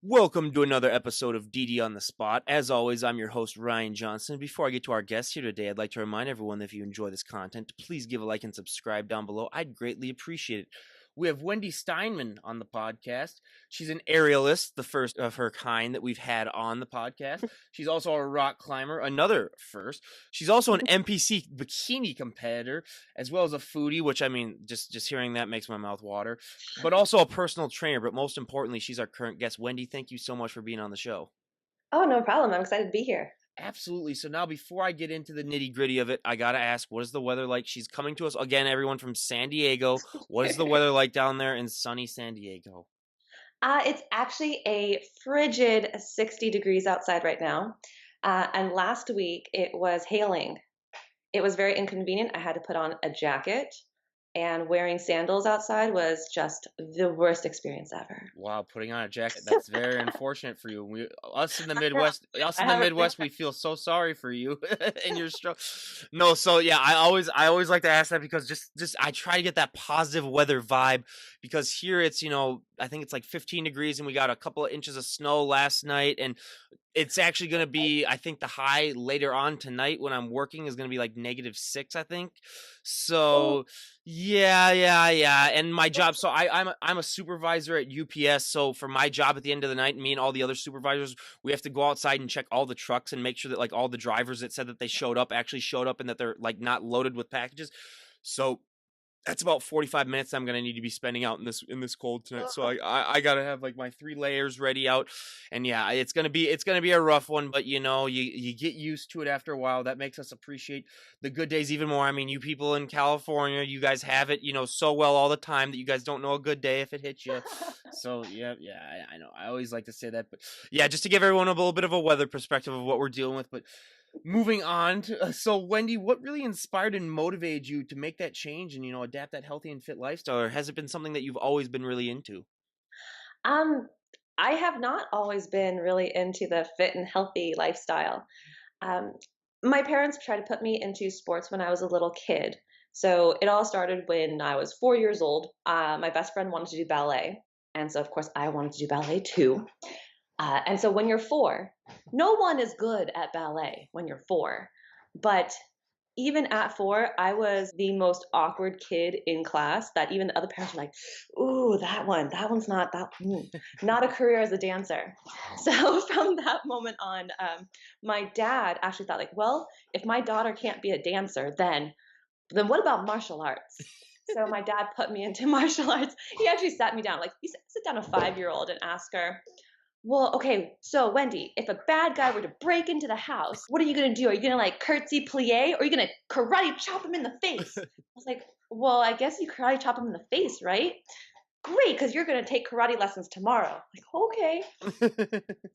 Welcome to another episode of DD on the Spot. As always, I'm your host, Ryan Johnson. Before I get to our guest here today, I'd like to remind everyone that if you enjoy this content, please give a like and subscribe down below. I'd greatly appreciate it. We have Wendy Steinman on the podcast. She's an aerialist, the first of her kind that we've had on the podcast. She's also a rock climber, another first. She's also an NPC bikini competitor, as well as a foodie, which I mean, just hearing that makes my mouth water. But also a personal trainer. But most importantly, she's our current guest. Wendy, thank you so much for being on the show. Oh, no problem. I'm excited to be here. Absolutely. So now, before I get into the nitty gritty of it, I gotta ask, what is the weather like? She's coming to us again, everyone from San Diego. What is the weather like down there in sunny San Diego? It's actually a frigid 60 degrees outside right now. And last week it was hailing. It was very inconvenient. I had to put on a jacket, and wearing sandals outside was just the worst experience ever. Wow, putting on a jacket. That's very unfortunate for you. Us in the I know. Us I in the have a Midwest, we feel so sorry for you and your struggle. No, so yeah, I always like to ask that because just I try to get that positive weather vibe because here it's, I think it's like 15 degrees and we got a couple of inches of snow last night, and it's actually going to be, I think the high later on tonight when I'm working is going to be like -6, I think. Oh, So yeah. And my job, so I'm a supervisor at UPS. So for my job at the end of the night, me and all the other supervisors, we have to go outside and check all the trucks and make sure that like all the drivers that said that they showed up actually showed up and that they're like not loaded with packages. So that's about 45 minutes I'm gonna need to be spending out in this cold tonight. So I gotta have like my 3 layers ready out, and yeah, it's gonna be a rough one, but you get used to it after a while. That makes us appreciate the good days even more. I mean, you people in California, you guys have it so well all the time that you guys don't know a good day if it hits you. So yeah, I know. I always like to say that, but yeah, just to give everyone a little bit of a weather perspective of what we're dealing with, but. Moving on to, so Wendy, what really inspired and motivated you to make that change and adapt that healthy and fit lifestyle, or has it been something that you've always been really into? Um, I have not always been really into the fit and healthy lifestyle. Um, my parents tried to put me into sports when I was a little kid. So it all started when I was 4 years old. My best friend wanted to do ballet. And so, of course, I wanted to do ballet too. And so when you're four, no one is good at ballet when you're four. But even at four, I was the most awkward kid in class that even the other parents were like, ooh, that one's not a career as a dancer. So from that moment on, my dad actually thought like, well, if my daughter can't be a dancer, then what about martial arts? So my dad put me into martial arts. He actually sat me down, like you sit down a 5-year-old and ask her, well, okay, so Wendy, if a bad guy were to break into the house, what are you gonna do? Are you gonna like curtsy plie, or are you gonna karate chop him in the face? I was like, well, I guess you karate chop him in the face, right? Great, because you're gonna take karate lessons tomorrow. Like, okay.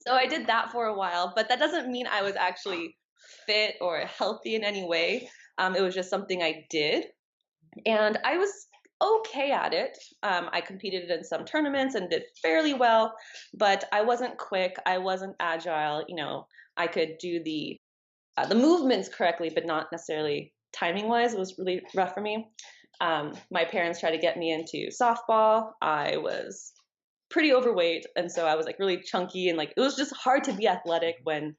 So I did that for a while, but that doesn't mean I was actually fit or healthy in any way. It was just something I did, and I was okay at it. I competed in some tournaments and did fairly well, but I wasn't quick. I wasn't agile. I could do the movements correctly, but not necessarily timing wise. It was really rough for me. My parents tried to get me into softball. I was pretty overweight, and so I was like really chunky, and like it was just hard to be athletic when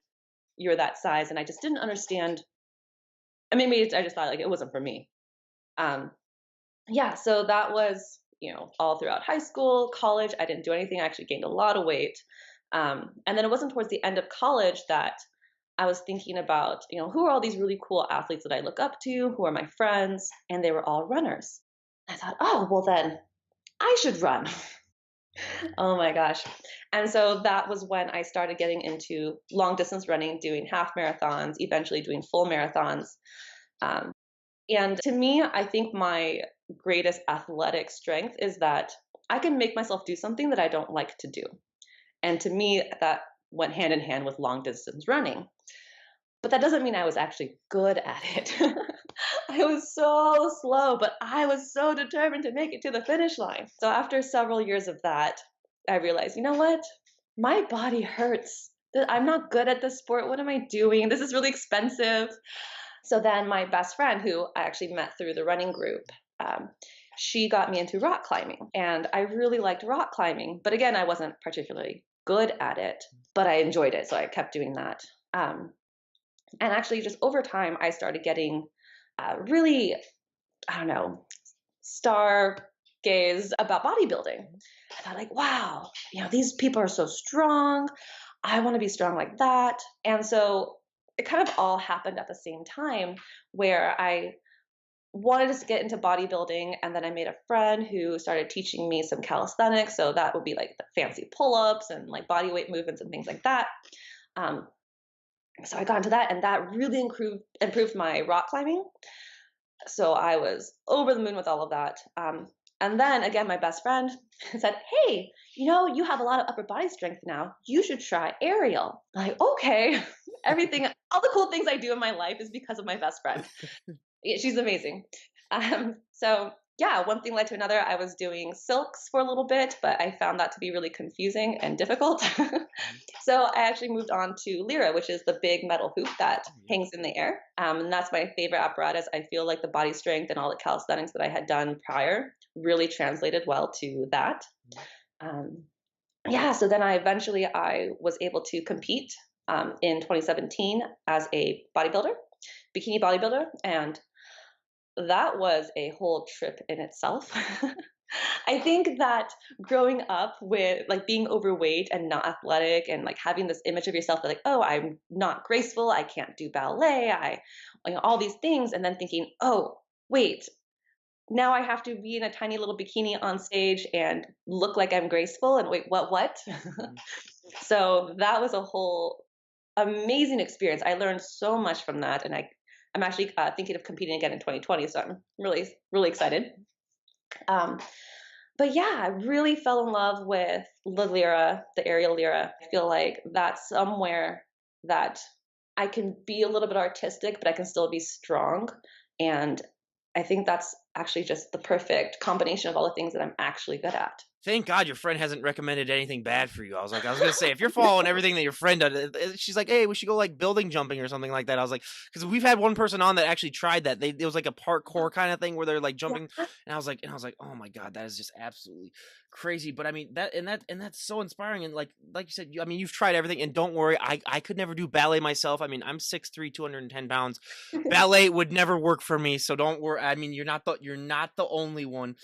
you're that size. And I just didn't understand. I mean, maybe I just thought like it wasn't for me. Um, yeah, so that was, all throughout high school, college. I didn't do anything. I actually gained a lot of weight. And then it wasn't towards the end of college that I was thinking about, who are all these really cool athletes that I look up to? Who are my friends? And they were all runners. I thought, oh, well, then I should run. Oh my gosh. And so that was when I started getting into long distance running, doing half marathons, eventually doing full marathons. Um, and to me, I think my greatest athletic strength is that I can make myself do something that I don't like to do. And to me, that went hand in hand with long distance running. But that doesn't mean I was actually good at it. I was so slow, but I was so determined to make it to the finish line. So after several years of that, I realized, you know what? My body hurts. I'm not good at this sport. What am I doing? This is really expensive. So then my best friend, who I actually met through the running group, um, she got me into rock climbing. And I really liked rock climbing. But again, I wasn't particularly good at it, but I enjoyed it, so I kept doing that. Um, and actually, just over time, I started getting really, I don't know, stargazed about bodybuilding. I thought, like, wow, these people are so strong. I want to be strong like that. And so it kind of all happened at the same time where I wanted to get into bodybuilding, and then I made a friend who started teaching me some calisthenics, so that would be like the fancy pull-ups and like body weight movements and things like that. um, so I got into that, and that really improved my rock climbing. So I was over the moon with all of that. And then again, my best friend said, "Hey, you have a lot of upper body strength now. You should try aerial." I'm like, okay, everything, all the cool things I do in my life is because of my best friend. Yeah, she's amazing. So yeah, one thing led to another. I was doing silks for a little bit, but I found that to be really confusing and difficult. Mhm. So I actually moved on to lyra, which is the big metal hoop that Oh, yeah. hangs in the air. And that's my favorite apparatus. I feel like the body strength and all the calisthenics that I had done prior really translated well to that. Mhm. Um, yeah, so then I was able to compete in 2017 as a bodybuilder, bikini bodybuilder, and that was a whole trip in itself. I think that growing up with like being overweight and not athletic and like having this image of yourself that like, oh, I'm not graceful, I can't do ballet, all these things, and then thinking, oh, wait, now I have to be in a tiny little bikini on stage and look like I'm graceful, and wait, what? Mhm. So that was a whole amazing experience. I learned so much from that, and I'm actually thinking of competing again in 2020. So I'm really really excited. Um, but yeah, I really fell in love with the lyra, the aerial lyra. I feel like that's somewhere that I can be a little bit artistic, but I can still be strong. And I think that's actually just the perfect combination of all the things that I'm actually good at. Thank God your friend hasn't recommended anything bad for you. I was gonna say, if you're following everything that your friend does, she's like, "Hey, we should go like building jumping or something like that." I was like, because we've had one person on that actually tried that. It was like a parkour kind of thing where they're like jumping, Yeah. and I was like, oh my God, that is just absolutely crazy. But I mean and that's so inspiring. And like you said, I mean, you've tried everything, and don't worry, I could never do ballet myself. I mean, I'm 6'3", 210 pounds. Ballet would never work for me, so don't worry. I mean, you're not the only one.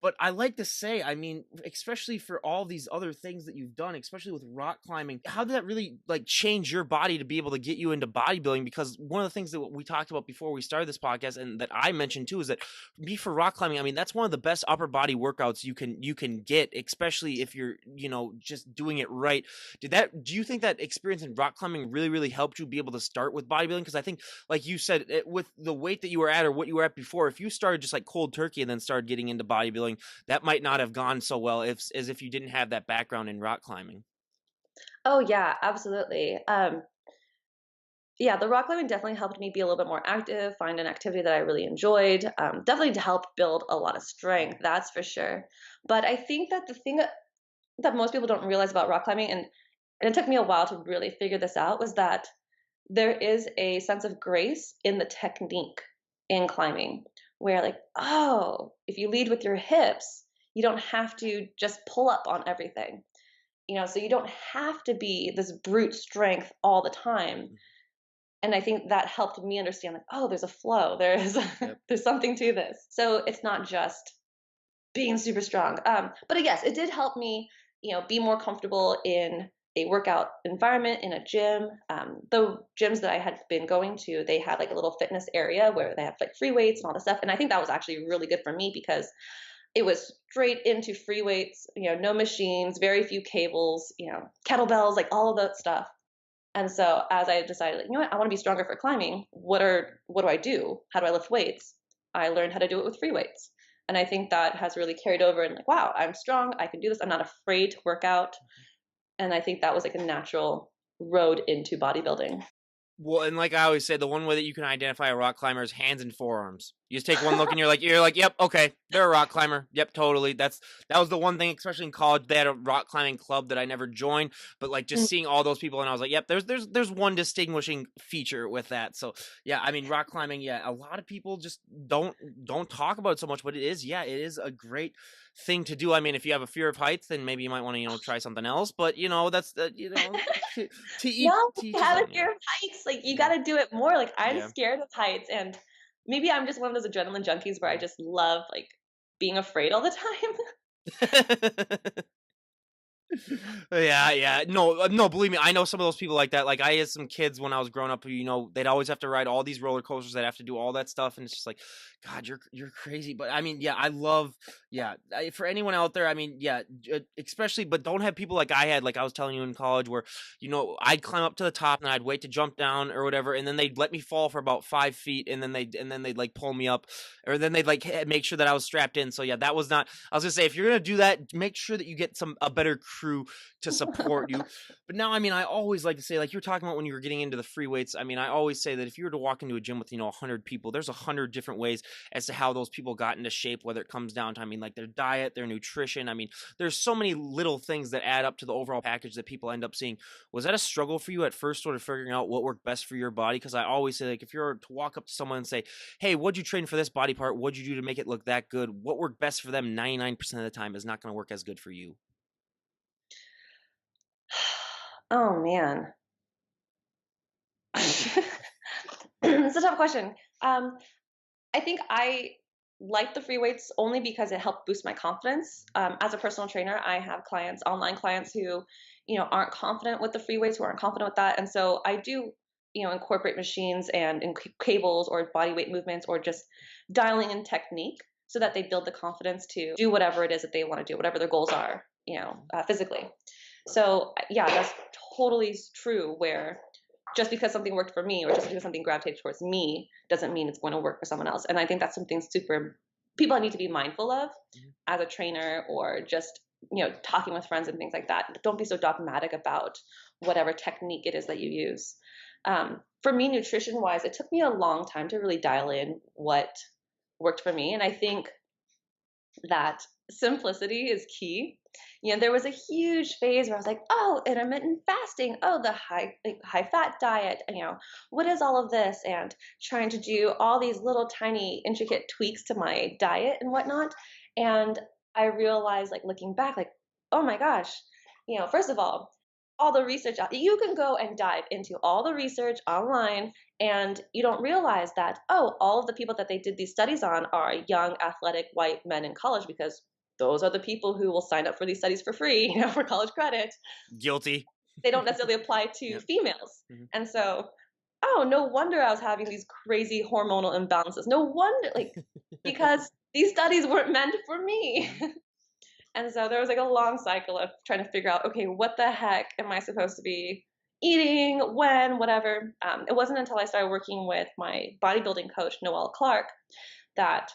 But I like to say, I mean, especially for all these other things that you've done, especially with rock climbing, how did that really like change your body to be able to get you into bodybuilding? Because one of the things that we talked about before we started this podcast, and that I mentioned too, is that me for rock climbing, I mean, that's one of the best upper body workouts you can get, especially if you're, just doing it right. Do you think that experience in rock climbing really, really helped you be able to start with bodybuilding? Because I think, like you said, with the weight that you were at or what you were at before, if you started just like cold turkey and then started getting into bodybuilding, that might not have gone so well as if you didn't have that background in rock climbing. Oh yeah, absolutely. Yeah, the rock climbing definitely helped me be a little bit more active, find an activity that I really enjoyed. Definitely to help build a lot of strength, that's for sure. But I think that the thing that most people don't realize about rock climbing, and it took me a while to really figure this out, was that there is a sense of grace in the technique in climbing, where like, oh, if you lead with your hips, you don't have to just pull up on everything. So you don't have to be this brute strength all the time. And I think that helped me understand like, oh, there's a flow, Yep. there's something to this, so it's not just being super strong. But yes, it did help me be more comfortable in a workout environment in a gym. The gyms that I had been going to, they had like a little fitness area where they have like free weights and all this stuff, and I think that was actually really good for me because it was straight into free weights, no machines, very few cables, kettlebells, like all of that stuff. And so as I decided, like, I want to be stronger for climbing. What do I do? How do I lift weights? I learned how to do it with free weights. And I think that has really carried over and like, wow, I'm strong. I can do this. I'm not afraid to work out. And I think that was like a natural road into bodybuilding. Well, and like I always say, the one way that you can identify a rock climber is hands and forearms. You just take one look and you're like, yep, okay, they're a rock climber. Yep, totally. That was the one thing, especially in college, they had a rock climbing club that I never joined, but like just Mm. seeing all those people, and I was like, yep, there's one distinguishing feature with that. So yeah, I mean, rock climbing, yeah, a lot of people just don't talk about it so much, but it is a great thing to do. I mean, if you have a fear of heights, then maybe you might want to try something else. But that's the No, to each I his have a own. Yeah. fear of heights. Like, you Yeah. gotta do it more. Like, I'm Yeah. scared of heights, and maybe I'm just one of those adrenaline junkies where I just love, like, being afraid all the time. Yeah, yeah. No, no, believe me, I know some of those people like that. Like I had some kids when I was growing up who, they'd always have to ride all these roller coasters, they'd have to do all that stuff, and it's just like, God, you're crazy. But I mean, yeah, I love, yeah, for anyone out there, I mean, yeah, especially, but don't have people like I had, like I was telling you in college, where I'd climb up to the top and I'd wait to jump down or whatever, and then they'd let me fall for about 5 feet, and then they'd like pull me up, or then they'd like make sure that I was strapped in. So yeah, that was not. I was gonna say, if you're gonna do that, make sure that you get a better crew to support you. But now, I mean, I always like to say, like you're talking about when you were getting into the free weights. I mean, I always say that if you were to walk into a gym with 100 people, there's 100 different ways as to how those people got into shape. Whether it comes down to, I mean, like their diet, their nutrition. I mean, there's so many little things that add up to the overall package that people end up seeing. Was that a struggle for you at first, sort of figuring out what worked best for your body? Because I always say, like, if you're to walk up to someone and say, "Hey, what'd you train for this body part? What'd you do to make it look that good?" What worked best for them 99% of the time is not going to work as good for you. Oh, man. It's a tough question. Um, I think I like the free weights only because it helped boost my confidence. As a personal trainer, I have clients, online clients who, aren't confident with the free weights, who aren't confident with that. And so I do, incorporate machines and cables or body weight movements or just dialing in technique so that they build the confidence to do whatever it is that they want to do, whatever their goals are, physically. So yeah, that's totally true where just because something worked for me or just because something gravitated towards me doesn't mean it's going to work for someone else. And I think that's something super people need to be mindful of Mhm. as a trainer or just, talking with friends and things like that. Don't be so dogmatic about whatever technique it is that you use. For me, nutrition wise, it took me a long time to really dial in what worked for me. And I think that simplicity is key. There was a huge phase where I was like, "Oh, intermittent fasting. Oh, the high fat diet. What is all of this?" And trying to do all these little tiny intricate tweaks to my diet and whatnot. And I realized, like looking back, like, oh my gosh, first of all the research you can go and dive into all the research online and you don't realize that, oh, all of the people that they did these studies on are young, athletic, white men in college because those are the people who will sign up for these studies for free, for college credit. Guilty. They don't necessarily apply to Yeah. females. Mhm. And so, oh, no wonder I was having these crazy hormonal imbalances. No wonder, like, because these studies weren't meant for me. Mhm. And so there was like a long cycle of trying to figure out, okay, what the heck am I supposed to be eating, when, whatever. It wasn't until I started working with my bodybuilding coach, Noelle Clark, that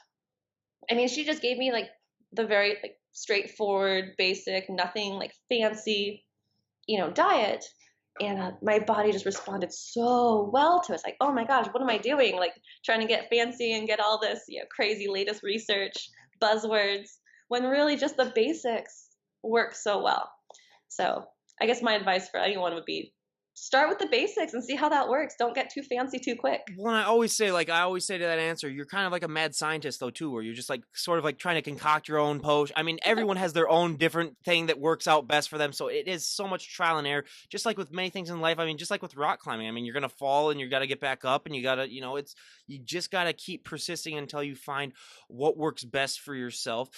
I mean, she just gave me like the very like straightforward, basic, nothing like fancy, diet. And my body just responded so well to it. It's like, oh my gosh, what am I doing? Like trying to get fancy and get all this, crazy latest research, buzzwords, when really just the basics work so well. So I guess my advice for anyone would be start with the basics and see how that works. Don't get too fancy too quick. Well, I always say, like I always say to that answer, you're kind of like a mad scientist though too, where you're just like sort of like trying to concoct your own potion. I mean, everyone has their own different thing that works out best for them, so it is so much trial and error. Just like with many things in life, I mean, just like with rock climbing, I mean, you're gonna fall and you got to get back up, and you gotta, it's you just gotta keep persisting until you find what works best for yourself.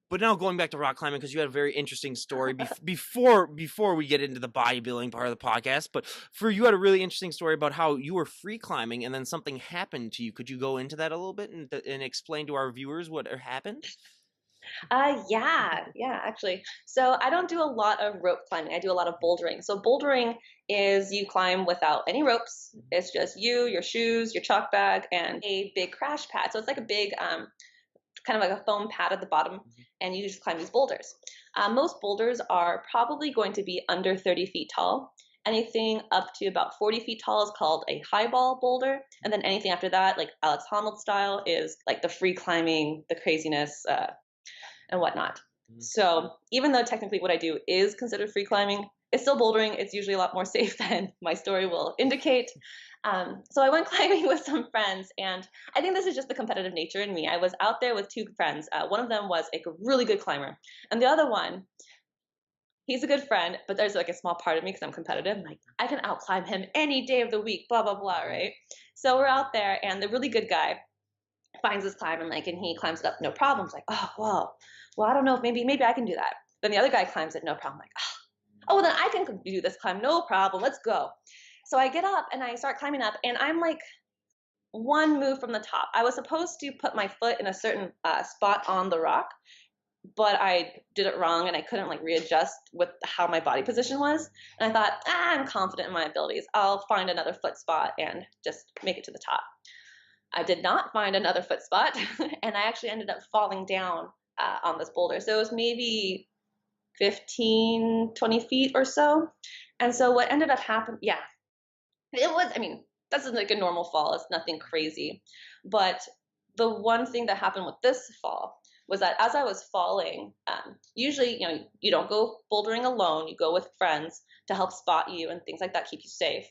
But now going back to rock climbing, because you had a very interesting story before we get into the bodybuilding part of the podcast. But you had a really interesting story about how you were free climbing and then something happened to you. Could you go into that a little bit and explain to our viewers what happened? Yeah, actually. So I don't do a lot of rope climbing. I do a lot of bouldering. So bouldering is you climb without any ropes. It's just you, your shoes, your chalk bag, and a big crash pad. So it's like a big, kind of like a foam pad at the bottom, and you just climb these boulders. Most boulders are probably going to be under 30 feet tall, Anything up to about 40 feet tall is called a highball boulder. And then anything after that, like Alex Honnold style, is like the free climbing, the craziness, and whatnot. Mhm. So even though technically what I do is considered free climbing, it's still bouldering. It's usually a lot more safe than my story will indicate. So I went climbing with some friends, and I think this is just the competitive nature in me. I was out there with two friends. One of them was a really good climber, and the other one, he's a good friend, but there's like a small part of me because I'm competitive. I'm like, I can outclimb him any day of the week, blah, blah, blah, right? So we're out there, and the really good guy finds this climb and he climbs it up, no problem. It's like, oh, well, I don't know if maybe I can do that. Then the other guy climbs it, no problem. Like, oh, well, then I can do this climb, no problem. Let's go. So I get up and I start climbing up, and I'm like one move from the top. I was supposed to put my foot in a certain spot on the rock, but I did it wrong and I couldn't like readjust with how my body position was. And I thought, I'm confident in my abilities. I'll find another foot spot and just make it to the top. I did not find another foot spot, and I actually ended up falling down on this boulder. So it was maybe 15, 20 feet or so. And so what ended up happening, yeah, it was, I mean, that's like a normal fall. It's nothing crazy. But the one thing that happened with this fall was that as I was falling, usually, you don't go bouldering alone. You go with friends to help spot you and things like that, keep you safe,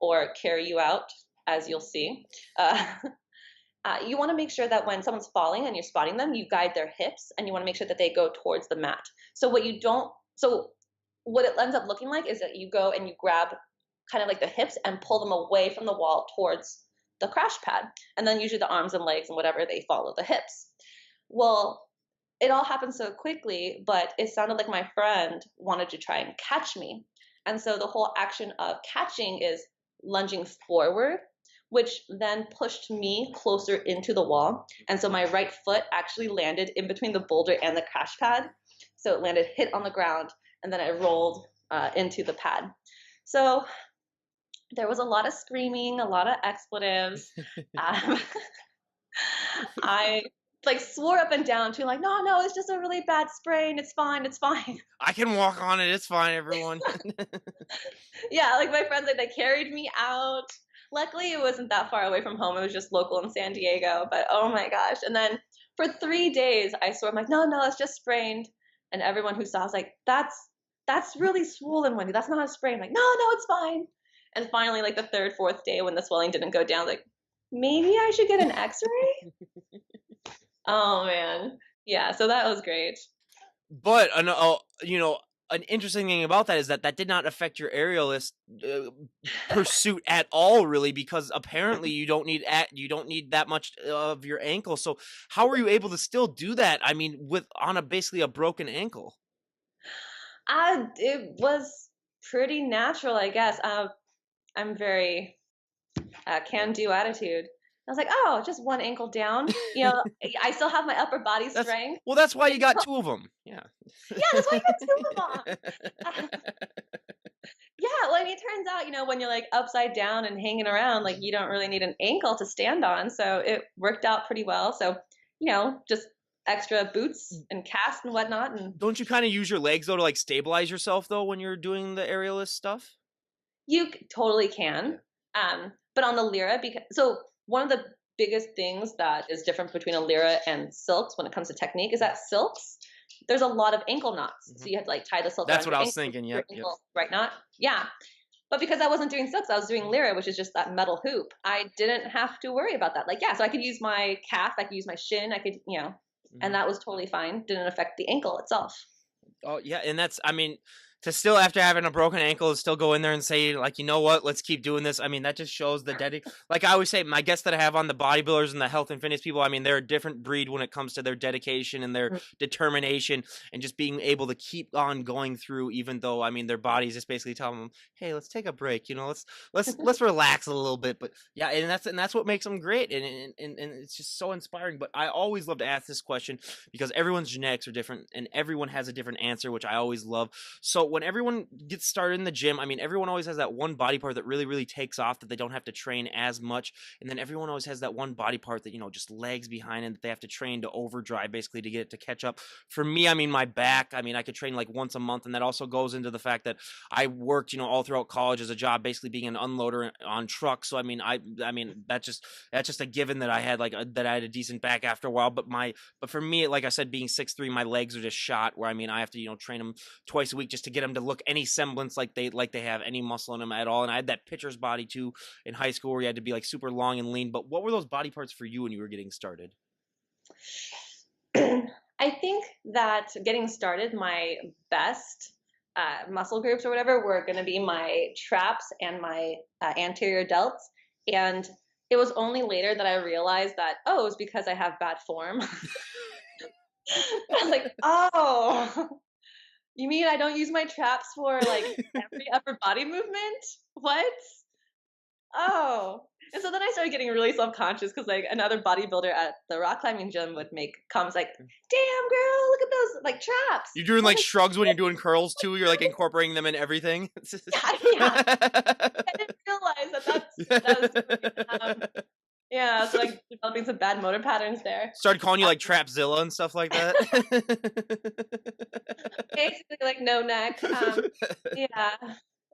or carry you out, as you'll see. Uh, you want to make sure that when someone's falling and you're spotting them, you guide their hips, and you want to make sure that they go towards the mat. So what it ends up looking like is that you go and you grab kind of like the hips and pull them away from the wall towards the crash pad. And then usually the arms and legs and whatever, they follow the hips. Well, it all happened so quickly, but it sounded like my friend wanted to try and catch me. And so the whole action of catching is lunging forward, which then pushed me closer into the wall. And so my right foot actually landed in between the boulder and the crash pad. So it landed, hit on the ground, and then I rolled into the pad. So there was a lot of screaming, a lot of expletives. Um, I like swore up and down to like, no, it's just a really bad sprain. It's fine. It's fine. I can walk on it. It's fine, everyone. Yeah, like my friends, like they carried me out. Luckily, it wasn't that far away from home. It was just local in San Diego. But oh my gosh! And then for 3 days, I swore, I'm like, no, it's just sprained. And everyone who saw was like, that's really swollen, Wendy. That's not a sprain. I'm like, no, it's fine. And finally, like the third, fourth day, when the swelling didn't go down, like maybe I should get an X-ray. Oh man, yeah. So that was great. But an interesting thing about that is that did not affect your aerialist pursuit at all, really, because apparently you don't need that much of your ankle. So how were you able to still do that? I mean, with on a basically a broken ankle. It was pretty natural, I guess. I'm very can-do attitude. I was like, oh, just one ankle down. I still have my upper body That's strength. well, that's why you got two of them. Yeah. Yeah, that's why I got two of them. Yeah, well, I mean, it turns out, when you're like upside down and hanging around, like you don't really need an ankle to stand on. So it worked out pretty well. So, just extra boots and cast and whatnot. And Don't you kind of use your legs though to like stabilize yourself though when you're doing the aerialist stuff? you totally can. But on the Lyra, so one of the biggest things that is different between a Lyra and silks when it comes to technique is that silks, there's a lot of ankle knots. So you have to like tie the silk That's around what your I was ankle, thinking. your Yep. ankle, right knot. Yeah. But because I wasn't doing silks, I was doing Lyra, which is just that metal hoop. I didn't have to worry about that. Like, yeah, so I could use my calf, I could use my shin, I could, and that was totally fine. Didn't affect the ankle itself. Oh yeah, and that's to still after having a broken ankle still go in there and say like, you know what, let's keep doing this. I mean, that just shows the like I always say, my guests that I have on, the bodybuilders and the health and fitness people, I mean, they're a different breed when it comes to their dedication and their determination and just being able to keep on going through, even though I mean their bodies just basically telling them, hey, let's take a break, let's relax a little bit. But yeah, and that's what makes them great, and it's just so inspiring. But I always love to ask this question because everyone's genetics are different and everyone has a different answer, which I always love. So when everyone gets started in the gym, I mean, everyone always has that one body part that really, really takes off that they don't have to train as much. And then everyone always has that one body part that, just lags behind and that they have to train to overdrive basically to get it to catch up. For me, I mean, my back, I mean, I could train like once a month. And that also goes into the fact that I worked, all throughout college as a job, basically being an unloader on trucks. So, I mean, that's just a given that I had that I had a decent back after a while. But for me, like I said, being 6'3", my legs are just shot where, I mean, I have to, train them twice a week just to get them to look any semblance like they have any muscle in them at all. And I had that pitcher's body too in high school where you had to be like super long and lean. But what were those body parts for you when you were getting started? I think that getting started, my best muscle groups or whatever were going to be my traps and my anterior delts. And it was only later that I realized that, oh, it's because I have bad form. I was like, oh, you mean I don't use my traps for like every upper body movement? What? Oh. And so then I started getting really self-conscious because like another bodybuilder at the rock climbing gym would make comments like, damn girl, look at those like traps. You're doing I was like like, shrugs when you're doing curls too. You're like incorporating them in everything. yeah. I didn't realize that was yeah, so like developing some bad motor patterns there. Started calling you like Trapzilla and stuff like that. Basically like no neck. Yeah.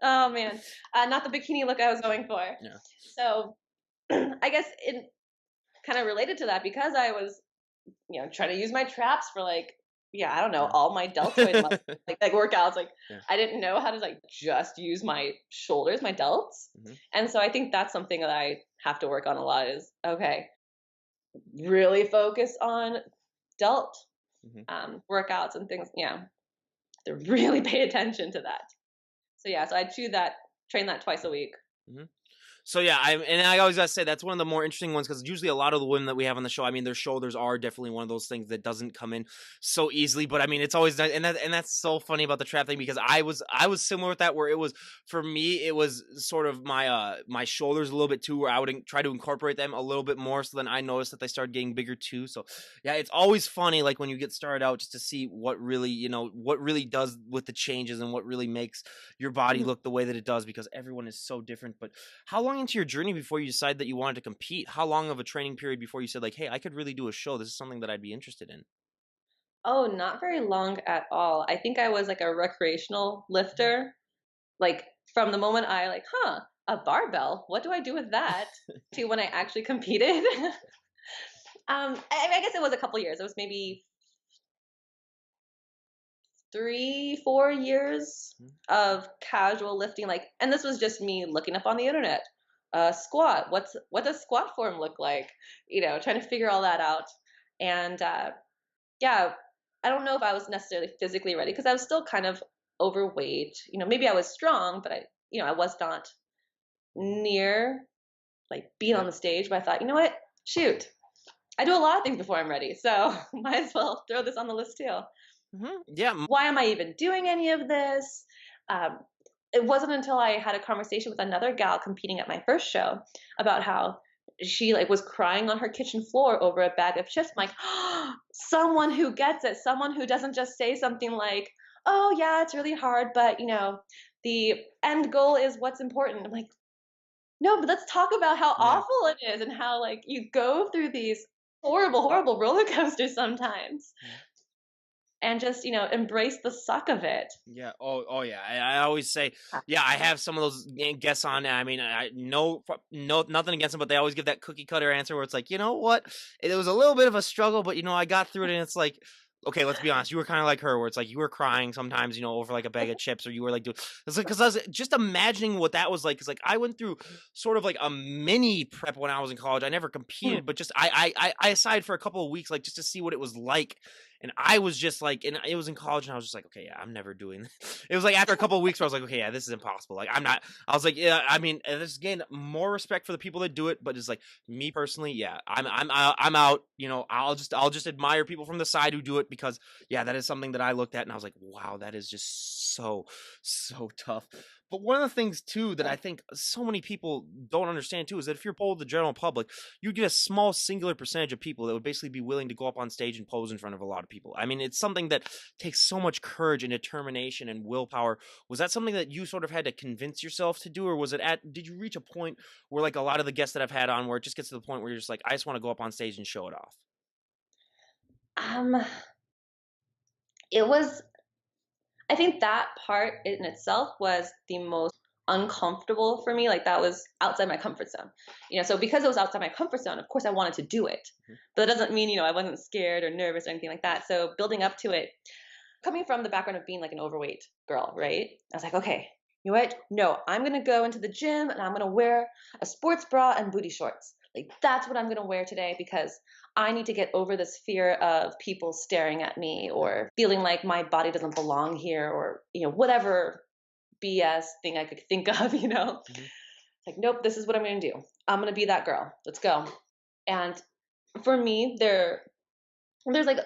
Oh man. Not the bikini look I was going for. Yeah. So I guess it kind of related to that because I was, trying to use my traps for like, I don't know, all my deltoid muscles, like workouts. Like Yeah. I didn't know how to like just use my shoulders, my delts. And so I think that's something that I have to work on a lot is, okay, really focus on delt workouts and things. Yeah. To really pay attention to that. So I train that twice a week. So yeah, I always gotta say that's one of the more interesting ones because usually a lot of the women that we have on the show, I mean, their shoulders are definitely one of those things that doesn't come in so easily. But I mean, it's always nice, and that's so funny about the trap thing because I was similar with that where it was for me it was sort of my shoulders a little bit too where I would try to incorporate them a little bit more. So then I noticed that they started getting bigger too. So yeah, it's always funny like when you get started out just to see what really what really does with the changes and what really makes your body look the way that it does because everyone is so different. But how long into your journey before you decided that you wanted to compete? How long of a training period before you said like, hey, I could really do a show? This is something that I'd be interested in. Oh, not very long at all. I think I was like a recreational lifter. Like from the moment I like, a barbell, what do I do with that? To when I actually competed. I guess it was a couple years. It was maybe 3-4 years of casual lifting. Like, and this was just me looking up on the internet. Squat. What does squat form look like? Trying to figure all that out. And yeah, I don't know if I was necessarily physically ready because I was still kind of overweight. Maybe I was strong, but I was not near like being on the stage. But I thought, you know what? Shoot, I do a lot of things before I'm ready, so might as well throw this on the list too. Yeah. Why am I even doing any of this? It wasn't until I had a conversation with another gal competing at my first show about how she like was crying on her kitchen floor over a bag of chips. I'm like, oh, someone who gets it, someone who doesn't just say something like, oh yeah, it's really hard, but the end goal is what's important. I'm like, no, but let's talk about how awful it is and how like you go through these horrible roller coasters sometimes. And just embrace the suck of it. Yeah. Oh yeah. I always say, yeah. I have some of those guests on. I mean, I no nothing against them, but they always give that cookie cutter answer where it's like, you know what, it was a little bit of a struggle, but I got through it, and it's like, okay, let's be honest. You were kind of like her, where it's like you were crying sometimes, over like a bag of chips, or you were like doing. It's like because I was just imagining what that was like. Because like I went through sort of like a mini prep when I was in college. I never competed, but just I aside for a couple of weeks, like just to see what it was like. And I was just like, and it was in college, and I was just like, okay, yeah, I'm never doing this. It was like after a couple of weeks where I was like, okay, yeah, this is impossible. Like, I'm not, I was like, yeah, I mean, this again, more respect for the people that do it, but it's like me personally, yeah, I'm out. I'll just admire people from the side who do it because, yeah, that is something that I looked at and I was like, wow, that is just so tough. But one of the things too that I think so many people don't understand too is that if you're polled the general public, you get a small singular percentage of people that would basically be willing to go up on stage and pose in front of a lot of people. I mean, it's something that takes so much courage and determination and willpower. Was that something that you sort of had to convince yourself to do, or was it did you reach a point where like a lot of the guests that I've had on where it just gets to the point where you're just like, I just want to go up on stage and show it off? Um, it was I think that part in itself was the most uncomfortable for me. Like that was outside my comfort zone. So because it was outside my comfort zone, of course I wanted to do it. Mhm. But that doesn't mean, I wasn't scared or nervous or anything like that. So building up to it, coming from the background of being like an overweight girl, right? I was like, okay, you know what? No, I'm gonna go into the gym and I'm gonna wear a sports bra and booty shorts. Like that's what I'm gonna wear today because I need to get over this fear of people staring at me or feeling like my body doesn't belong here or, whatever BS thing I could think of, Mhm. It's like, nope, this is what I'm gonna do. I'm gonna be that girl. Let's go. And for me, there's like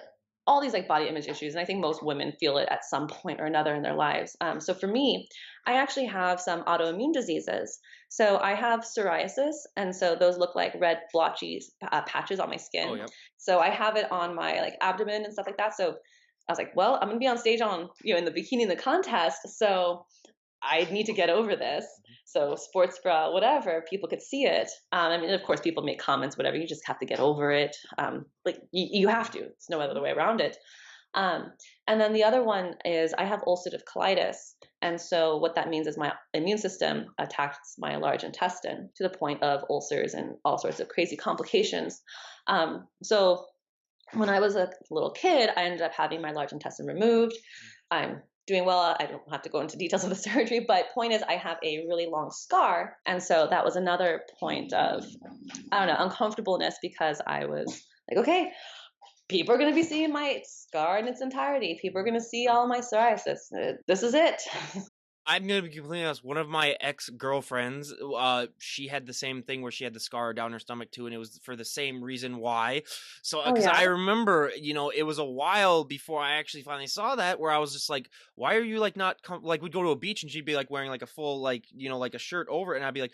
all these like body image issues, and I think most women feel it at some point or another in their lives. So for me, I actually have some autoimmune diseases. So I have psoriasis, and so those look like red blotchy patches on my Oh, skin. yep. So I have it on my like abdomen and stuff like that. So I was like, well, I'm gonna be on stage on in the bikini in the contest, so I need to get over this. So sports bra, whatever, people could see it. I mean, of course, people make comments, whatever. You just have to get over it. Like you have to. It's no other way around it. Um, and then the other one is I have ulcerative colitis, and so what that means is my immune system attacks my large intestine to the point of ulcers and all sorts of crazy complications. So when I was a little kid, I ended up having my large intestine removed. I'm doing well. I don't have to go into details of the surgery, but point is, I have a really long scar, and so that was another point of I don't know uncomfortableness because I was like, okay, people are going to be seeing my scar in its entirety. People are going to see all my psoriasis. This is it. I'm gonna be completely honest. One of my ex-girlfriends, she had the same thing where she had the scar down her stomach too, and it was for the same reason why. So, Oh because yeah. I remember, it was a while before I actually finally saw that, where I was just like, "Why are you like not like?" We'd go to a beach and she'd be like wearing like a full like like a shirt over it, and I'd be like,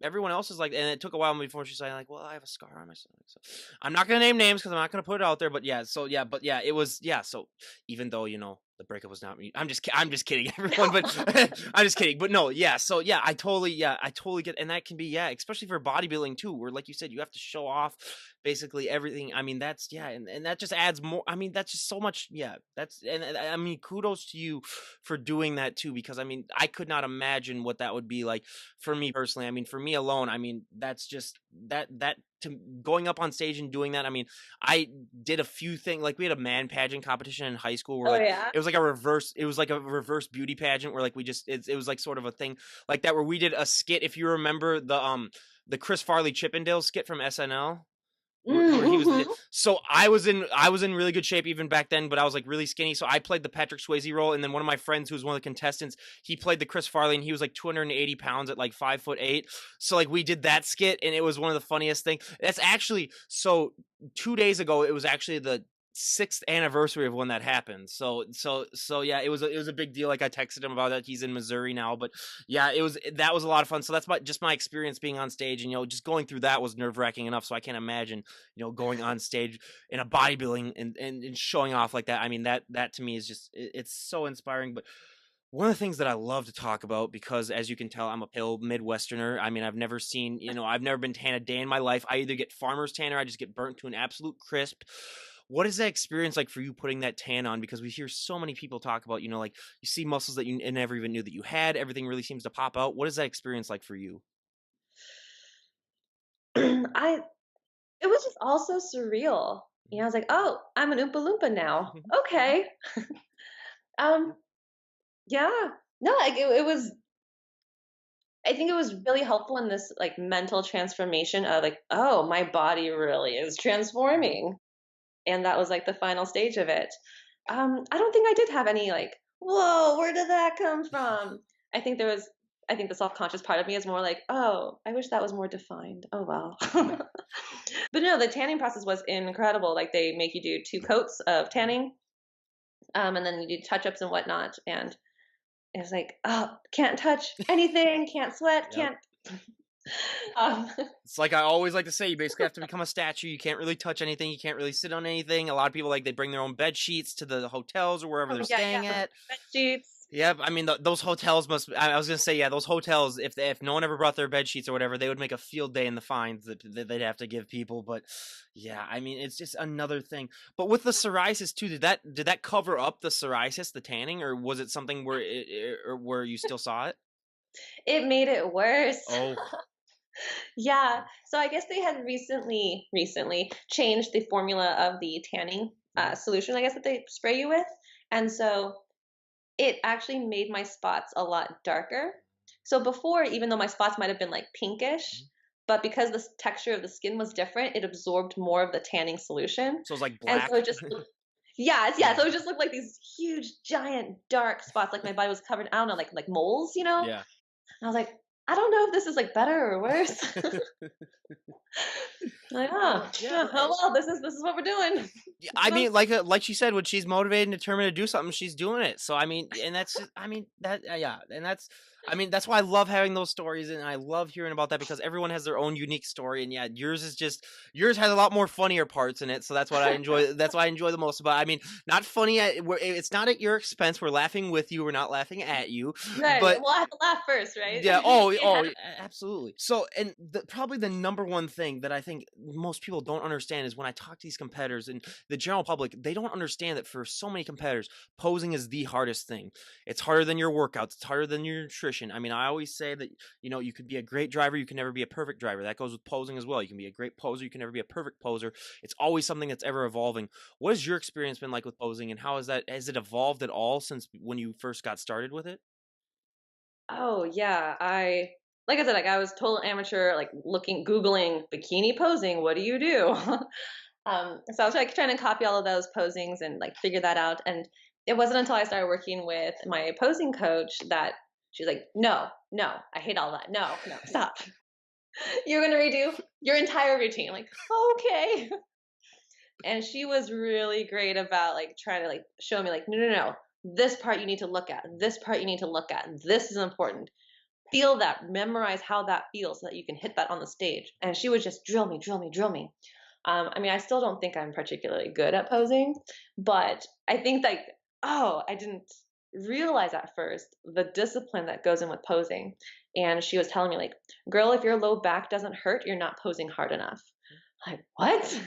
everyone else is like, and it took a while before she said like, "Well, I have a scar on my stomach." So, I'm not gonna name names because I'm not gonna put it out there, but yeah, so yeah, but yeah, it was yeah. So even though the breakup was not me. I'm just kidding, everyone. But I'm just kidding. But no, yeah. So yeah, I totally get, and that can be especially for bodybuilding too, where like you said, you have to show off basically everything. I mean, that's and that just adds more. I mean, that's just so much. Yeah, and I mean, kudos to you for doing that too, because I mean, I could not imagine what that would be like for me personally. I mean, for me alone, I mean, that's just that to going up on stage and doing that. I mean, I did a few things like we had a man pageant competition in high school where Oh like yeah. it was like a reverse beauty pageant where like it was like sort of a thing like that where we did a skit. If you remember the Chris Farley Chippendale skit from SNL, where he was Mm-hmm. so I was in really good shape even back then, but I was like really skinny, so I played the Patrick Swayze role, and then one of my friends who was one of the contestants, he played the Chris Farley, and he was like 280 pounds at like 5'8". So like we did that skit, and it was one of the funniest things. That's actually so 2 days ago, it was actually the sixth anniversary of when that happened. So yeah, it was a big deal. Like I texted him about that. He's in Missouri now, but yeah, that was a lot of fun. So that's just my experience being on stage, and just going through that was nerve wracking enough. So I can't imagine going on stage in a bodybuilding and showing off like that. I mean, that to me is just it's so inspiring. But one of the things that I love to talk about, because as you can tell, I'm a pale Midwesterner. I mean, I've never been tan a day in my life. I either get farmer's tan or I just get burnt to an absolute crisp. What is that experience like for you putting that tan on? Because we hear so many people talk about, like you see muscles that you never even knew that you had. Everything really seems to pop out. What is that experience like for you? I It was just all so surreal. I was like, oh, I'm an Oompa Loompa now. Okay. Um, yeah. No, like it was I think it was really helpful in this like mental transformation of like, oh, my body really is transforming. And that was like the final stage of it. I don't think I did have any like, whoa, where did that come from? I think there was I think the self-conscious part of me is more like, oh, I wish that was more defined. Oh well. But no, the tanning process was incredible. Like they make you do two coats of tanning, and then you do touch-ups and whatnot. And It's like, oh, can't touch anything, can't sweat, Yep. can't. Um, It's like I always like to say, you basically have to become a statue. You can't really touch anything. You can't really sit on anything. A lot of people like they bring their own bed sheets to the hotels or wherever oh they're yeah, yeah, staying the at. bed sheets. Yep, I mean those hotels must. I was gonna say, yeah, those hotels. If no one ever brought their bed sheets or whatever, they would make a field day in the fines that they'd have to give people. But yeah, I mean it's just another thing. But with the psoriasis too, did that cover up the psoriasis, the tanning, or was it something where or where you still saw it? It made it worse. Oh, Yeah. So I guess they had recently changed the formula of the tanning hmm solution, I guess, that they spray you with. And so it actually made my spots a lot darker. So before, even though my spots might have been like pinkish, but because the texture of the skin was different, it absorbed more of the tanning solution. so it's like And so black. it just looked, yeah, yeah. Yeah, So it just looked like these huge, giant, dark spots, like my body was covered, I don't know, like moles, you know? yeah. And I was like, I don't know if this is like better or worse. Like, oh, Yeah, yeah, oh well, this is what we're doing. yeah, Six I mean, months. like she said, when she's motivated and determined to do something, she's doing it. So I mean, and that's just, I mean that yeah, and that's I mean that's why I love having those stories and I love hearing about that because everyone has their own unique story and yeah, yours has a lot more funnier parts in it. So that's what I enjoy. That's why I enjoy the most about. I mean, not funny it's not at your expense. We're laughing with you. We're not laughing at you, Right. but Well, I have to laugh first, right? yeah. You Oh. can't Oh. have Absolutely. So, and probably the number one thing that I think most people don't understand is when I talk to these competitors and the general public, they don't understand that for so many competitors, posing is the hardest thing. It's harder than your workouts. It's harder than your nutrition. I mean, I always say that you could be a great driver, you can never be a perfect driver. That goes with posing as well. You can be a great poser, you can never be a perfect poser. It's always something that's ever evolving. What has your experience been like with posing, and how has it evolved at all since when you first got started with it? Oh yeah, I like I said, like I was total amateur, like looking, googling bikini posing. What do you do? So I was like trying to copy all of those posings and like figure that out. And it wasn't until I started working with my posing coach that she's like, "No, no, I hate all that. No, no, stop. You're gonna redo your entire routine." I'm like, okay. And she was really great about like trying to like show me like, no, no, no. This part you need to look at. This part you need to look at. This is important. Feel that, memorize how that feels so that you can hit that on the stage. And she would just drill me, drill me, drill me. I mean, I still don't think I'm particularly good at posing, but I think like, oh, I didn't realize at first the discipline that goes in with posing. And she was telling me like, girl, if your low back doesn't hurt, you're not posing hard enough. Like, what?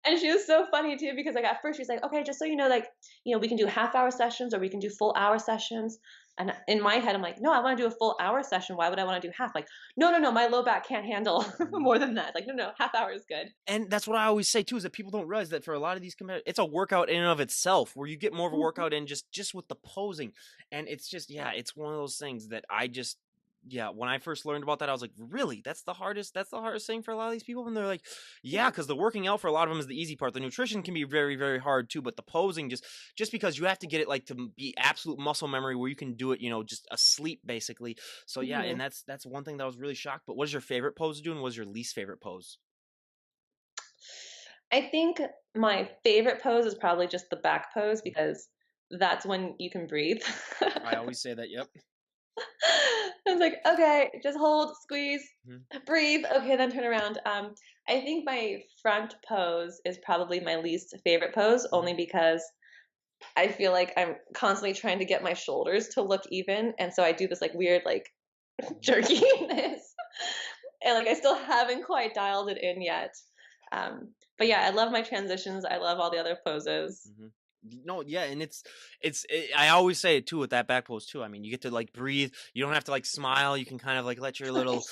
And she was so funny too because like at first she's like, okay, just so you know, like, we can do half-hour sessions or we can do full hour sessions. And in my head, I'm like, no, I want to do a full hour session. Why would I want to do half? Like, no, no, no, my low back can't handle more than that. Like, no, no, half hour is good. And that's what I always say too, is that people don't realize that for a lot of these competitors, it's a workout in and of itself, where you get more of a Mhm. workout in just with the posing, and it's just yeah, it's one of those things that I just yeah, when I first learned about that, I was like, really, that's the hardest thing for a lot of these people, and they're like, yeah, because the working out for a lot of them is the easy part. The nutrition can be very very hard too, but the posing just because you have to get it like to be absolute muscle memory where you can do it, just asleep basically. So yeah, and Mhm. that's one thing that I was really shocked. But what is your favorite pose to do, and what was your least favorite pose? I think my favorite pose is probably just the back pose because that's when you can breathe. I always say that. Yep. It's like, okay, just hold, squeeze, Mhm. breathe. Okay, then turn around. I think my front pose is probably my least favorite pose, Mhm. only because I feel like I'm constantly trying to get my shoulders to look even, and so I do this like weird like Mhm. jerkiness, and like I still haven't quite dialed it in yet. But yeah, I love my transitions. I love all the other poses. Mhm. No, yeah, and I always say it too with that back pose too. I mean, you get to like breathe. You don't have to like smile. You can kind of like let your little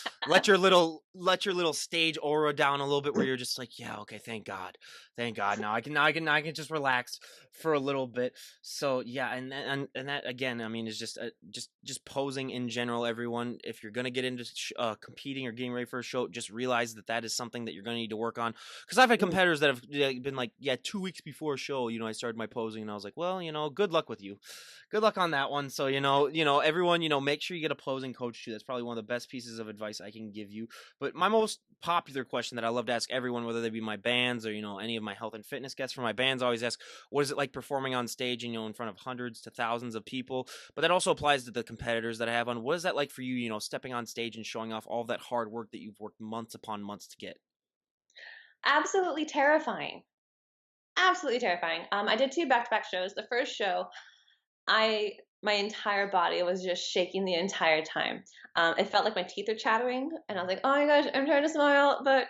stage aura down a little bit, where you're just like, yeah, okay, thank God. Now I can just relax for a little bit. So yeah, and that again, I mean, is just posing in general. Everyone, if you're gonna get into competing or getting ready for a show, just realize that is something that you're gonna need to work on, because I've had Mm, competitors that have been like, yeah, 2 weeks before a show, I started my posing, and I was like, well, good luck with you. Good luck on that one. So, everyone, make sure you get a posing coach too. That's probably one of the best pieces of advice I can give you. But my most popular question that I love to ask everyone, whether they be my bands or, any of my health and fitness guests for my bands, I always ask, what is it like performing on stage, in front of hundreds to thousands of people? But that also applies to the competitors that I have on. What is that like for you, stepping on stage and showing off all of that hard work that you've worked months upon months to get? Absolutely terrifying. Absolutely terrifying. I did 2 back-to-back shows. The first show, I my entire body was just shaking the entire time. It felt like my teeth are chattering, and I was like, "Oh my gosh, I'm trying to smile, but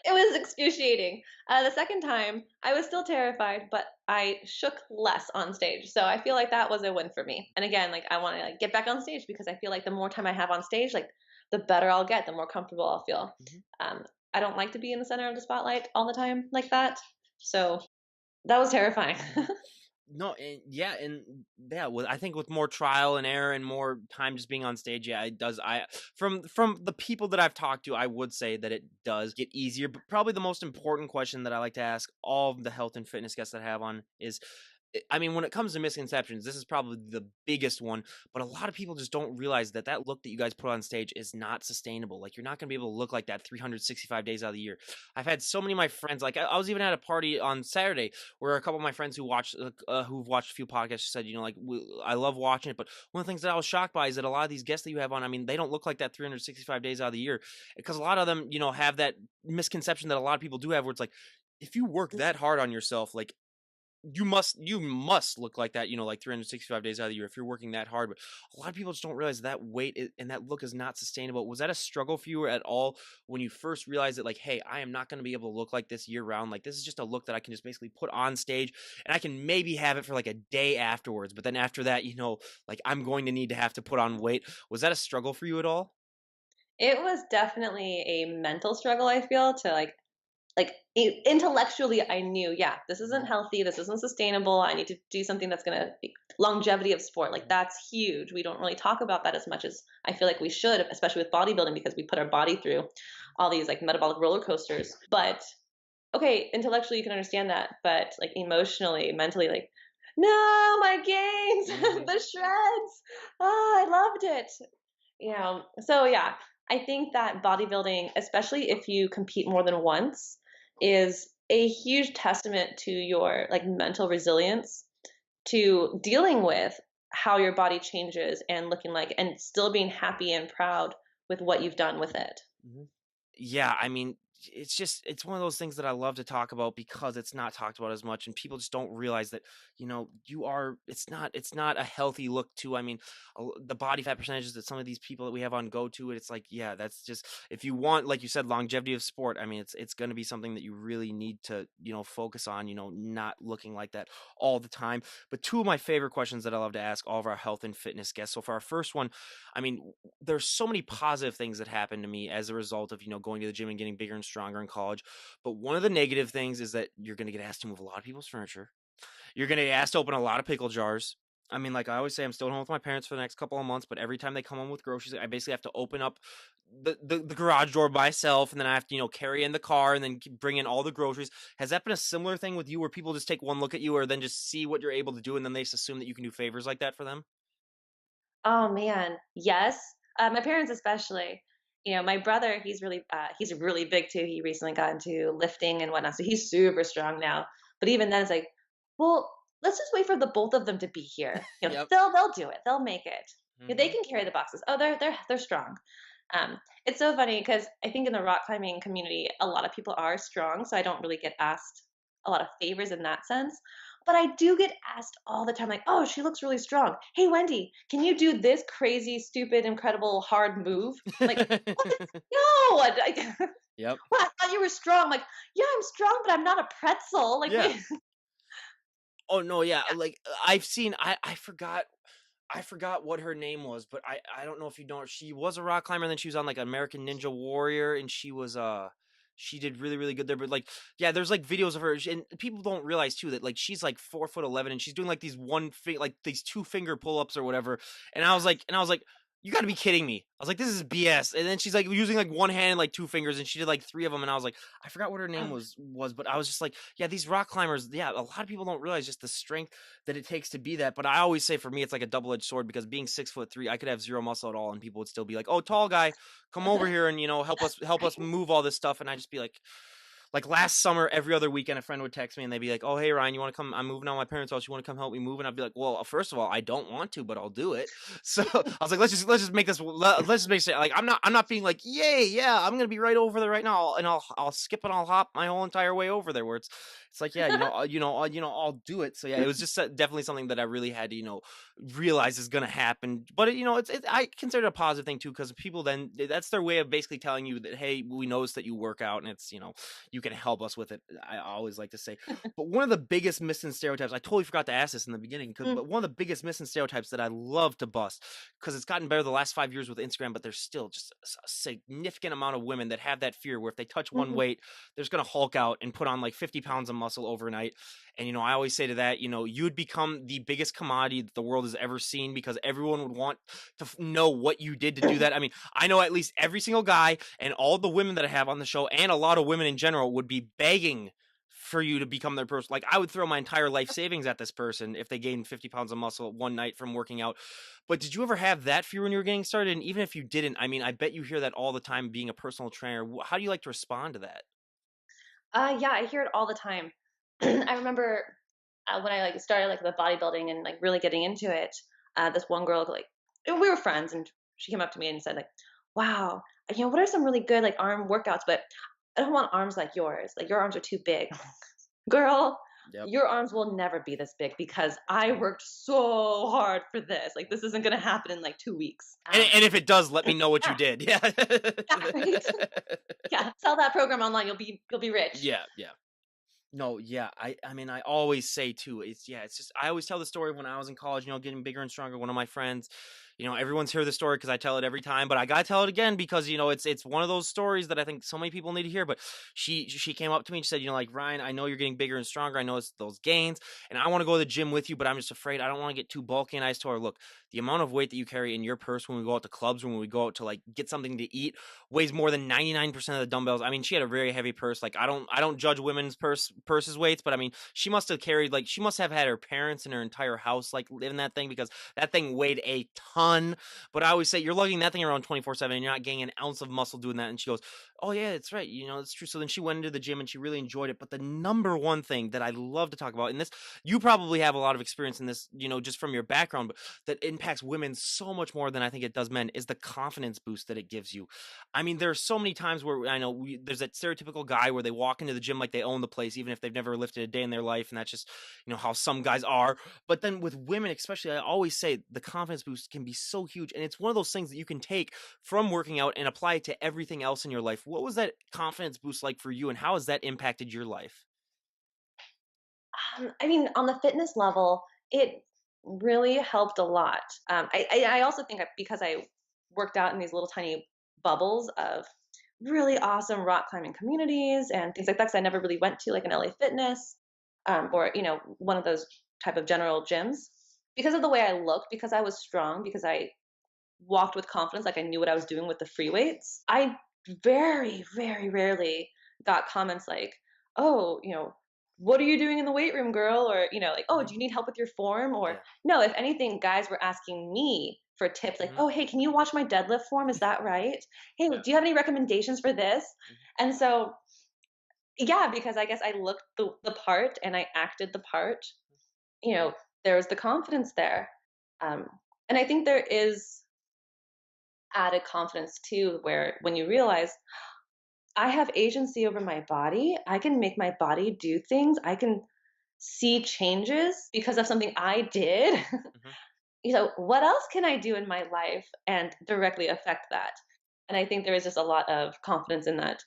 it was excruciating." The second time, I was still terrified, but I shook less on stage. So I feel like that was a win for me. And again, like I want to like get back on stage because I feel like the more time I have on stage, like the better I'll get, the more comfortable I'll feel. Mhm. Um, I don't like to be in the center of the spotlight all the time like that. So that was terrifying. No, and yeah, with I think with more trial and error and more time just being on stage, yeah, it does. From the people that I've talked to, I would say that it does get easier. But probably the most important question that I like to ask all of the health and fitness guests that I have on is, I mean, when it comes to misconceptions, this is probably the biggest one, but a lot of people just don't realize that that look that you guys put on stage is not sustainable. Like, you're not going to be able to look like that 365 days out of the year. I've had so many of my friends, like, I was even at a party on Saturday where a couple of my friends who've watched a few podcasts said, I love watching it, but one of the things that I was shocked by is that a lot of these guests that you have on, I mean, they don't look like that 365 days out of the year, because a lot of them, have that misconception that a lot of people do have, where it's like, if you work that hard on yourself, like, you must look like that, like 365 days out of the year if you're working that hard. But a lot of people just don't realize that and that look is not sustainable. Was that a struggle for you at all when you first realized that, like, hey, I am not going to be able to look like this year round? Like, this is just a look that I can just basically put on stage, and I can maybe have it for like a day afterwards, but then after that, like, I'm going to need to have to put on weight. Was that a struggle for you at all? It was definitely a mental struggle, I feel, to intellectually I knew, yeah, this isn't Mhm, healthy, this isn't sustainable. I need to do something that's going to be longevity of sport. Like mhm, that's huge. We don't really talk about that as much as I feel like we should, especially with bodybuilding because we put our body through all these like metabolic roller coasters. But okay, intellectually you can understand that, but like emotionally, mentally, like no, my gains, mhm. the shreds. Oh, I loved it. So yeah, I think that bodybuilding, especially if you compete more than once, is a huge testament to your like mental resilience to dealing with how your body changes and looking like and still being happy and proud with what you've done with it. Mhm. Yeah, I mean, it's one of those things that I love to talk about because it's not talked about as much, and people just don't realize that, it's not a healthy look too. I mean, the body fat percentages that some of these people that we have on go to, it's like, yeah, that's just, if you want, like you said, longevity of sport, I mean, it's going to be something that you really need to, focus on, not looking like that all the time. But two of my favorite questions that I love to ask all of our health and fitness guests. So for our first one, I mean, there's so many positive things that happened to me as a result of, going to the gym and getting bigger and stronger in college. But one of the negative things is that you're going to get asked to move a lot of people's furniture. You're going to get asked to open a lot of pickle jars. I mean, like I always say, I'm still home with my parents for the next couple of months, but every time they come home with groceries, I basically have to open up the garage door by myself, and then I have to, carry in the car and then bring in all the groceries. Has that been a similar thing with you where people just take one look at you or then just see what you're able to do, and then they just assume that you can do favors like that for them? Oh man, yes. My parents especially. My brother, he's really big too. He recently got into lifting and whatnot, so he's super strong now. But even then, it's like, well, let's just wait for the both of them to be here. Yep. They'll do it. They'll make it. They Hmm. can carry the boxes. Oh, they're strong. It's so funny because I think in the rock climbing community, a lot of people are strong, so I don't really get asked a lot of favors in that sense. But I do get asked all the time, like, "Oh, she looks really strong. Hey, Wendy, can you do this crazy, stupid, incredible, hard move?" Like, what? No, like, Yep. well, I thought you were strong. I'm like, yeah, I'm strong, but I'm not a pretzel. Like, Yeah. wait, Oh no, yeah. Like, I've seen. I forgot what her name was, but I don't know if you know her. She was a rock climber, and then she was on like American Ninja Warrior, and she did really really good there. But like, yeah, there's like videos of her, and people don't realize too that like she's like 4'11", and she's doing like these like these 2 finger pull ups or whatever. And I was like, You gotta be kidding me. I was like, this is BS. And then she's like using like one hand and like two fingers, and she did like three of them. And I was like, I forgot what her name was, but I was just like, yeah, these rock climbers, yeah, a lot of people don't realize just the strength that it takes to be that. But I always say for me, it's like a double-edged sword because being 6'3", I could have zero muscle at all, and people would still be like, oh, tall guy, come over here and help us Right. move all this stuff. And I just be like last summer, every other weekend, a friend would text me and they'd be like, "Oh, hey Ryan, you want to come? I'm moving out of my parents' house. You want to come help me move?" And I'd be like, "Well, first of all, I don't want to, but I'll do it." So I was like, "Let's just make this. Let's just make it like I'm not being like, yay, yeah, I'm gonna be right over there right now, and I'll skip and I'll hop my whole entire way over there. Where it's like, yeah, I'll do it. So yeah, it was just definitely something that I really had to realize is gonna happen. But I consider it a positive thing too because people then that's their way of basically telling you that hey, we notice that you work out, and it's you can help us with it. I always like to say. But one of the biggest missing stereotypes, I totally forgot to ask this in the beginning, Mm, but one of the biggest missing stereotypes that I love to bust, because it's gotten better the last 5 years with Instagram, but there's still just a significant amount of women that have that fear where if they touch one mhm. weight, they're just going to hulk out and put on like 50 pounds of muscle overnight. And, I always say to that, you'd become the biggest commodity that the world has ever seen because everyone would want to know what you did to do that. I mean, I know at least every single guy and all the women that I have on the show and a lot of women in general would be begging for you to become their person. Like I would throw my entire life savings at this person if they gained 50 pounds of muscle one night from working out. But did you ever have that fear when you were getting started? And even if you didn't, I mean, I bet you hear that all the time being a personal trainer. How do you like to respond to that? Yeah, I hear it all the time. I remember when I like started like the bodybuilding and like really getting into it. This one girl like we were friends, and she came up to me and said like, "Wow, what are some really good like arm workouts? But I don't want arms like yours. Like your arms are too big, girl. Yep. Your arms will never be this big because I worked so hard for this. Like this isn't gonna happen in like 2 weeks." And if it does, let me know what you Yeah, did. Yeah. yeah, right. Yeah, sell that program online. You'll be rich. Yeah. Yeah. No, yeah. I mean, I always say too, it's just I always tell the story of when I was in college, getting bigger and stronger. One of my friends, everyone's heard the story because I tell it every time, but I gotta tell it again because it's one of those stories that I think so many people need to hear. But she came up to me and she said, like Ryan, I know you're getting bigger and stronger. I know it's those gains, and I want to go to the gym with you, but I'm just afraid I don't want to get too bulky. And I just told her, look, the amount of weight that you carry in your purse when we go out to clubs, when we go out to like get something to eat, weighs more than 99% of the dumbbells. I mean, she had a very heavy purse. Like I don't judge women's purses weights, but I mean, she must have carried like she must have had her parents and her entire house like live in that thing because that thing weighed a ton. But I always say you're lugging that thing around 24/7 and you're not gaining an ounce of muscle doing that. And she goes, "Oh yeah, it's right. It's true." So then she went into the gym and she really enjoyed it. But the number one thing that I love to talk about, and this you probably have a lot of experience in this, just from your background, but that impacts women so much more than I think it does men, is the confidence boost that it gives you. I mean, there are so many times where I know there's that stereotypical guy where they walk into the gym like they own the place, even if they've never lifted a day in their life, and that's just how some guys are. But then with women, especially, I always say the confidence boost can be so huge, and it's one of those things that you can take from working out and apply it to everything else in your life. What was that confidence boost like for you, and how has that impacted your life? I mean, on the fitness level, it really helped a lot. I also think because I worked out in these little tiny bubbles of really awesome rock climbing communities and things like that, because I never really went to like an LA Fitness or one of those type of general gyms. Because of the way I looked, because I was strong, because I walked with confidence, like I knew what I was doing with the free weights. I very, very rarely got comments like, "Oh, what are you doing in the weight room, girl?" Or, like, "Oh, Hmm. do you need help with your form?" Or, Yeah. no, if anything, guys were asking me for tips like, Hmm. "Oh, hey, can you watch my deadlift form? Is that right? Hey, do Yeah. you have any recommendations for this?" And so, yeah, because I guess I looked the part and I acted the part, you know, there was the confidence there. Um, and I think there is added confidence too, where when you realize I have agency over my body, I can make my body do things, I can see changes because of something I did. Hmm. What else can I do in my life and directly affect that? And I think there is just a lot of confidence in that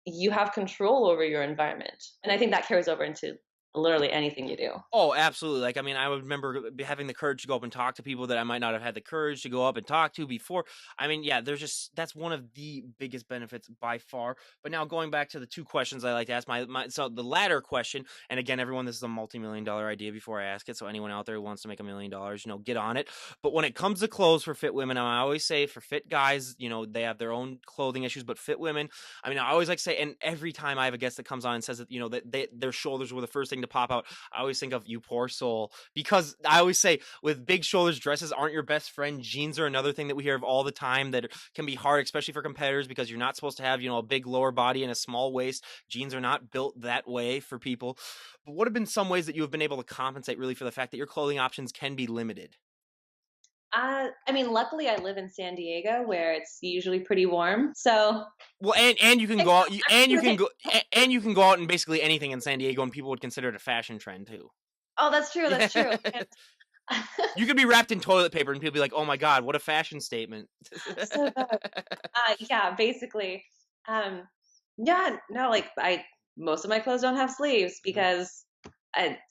you have control over your environment. And I think that carries over into literally anything you do. Oh, absolutely. Like, I mean, I would remember having the courage to go up and talk to people that I might not have had the courage to go up and talk to before. I mean, yeah, there's just that's one of the biggest benefits by far. But now going back to the two questions I like to ask so the latter question, and again, everyone, this is a multi-million dollar idea before I ask it. So anyone out there who wants to make $1 million, get on it. But when it comes to clothes for fit women, I always say for fit guys, they have their own clothing issues, but fit women, I mean, I always like to say, and every time I have a guest that comes on and says that, that their shoulders were the first thing to pop out, I always think of you poor soul because I always say with big shoulders, dresses aren't your best friend. Jeans are another thing that we hear of all the time that can be hard, especially for competitors because you're not supposed to have, a big lower body and a small waist. Jeans are not built that way for people. But what have been some ways that you have been able to compensate really for the fact that your clothing options can be limited? I mean, luckily I live in San Diego where it's usually pretty warm. So Well, and you can go out, and you I'm can go, and you can go out in basically anything in San Diego, and people would consider it a fashion trend too. Oh, that's true, that's true. Yeah. And You could be wrapped in toilet paper and people be like, "Oh my god, what a fashion statement." so good. Yeah, basically. Um, yeah, no, like most of my clothes don't have sleeves Mhm. because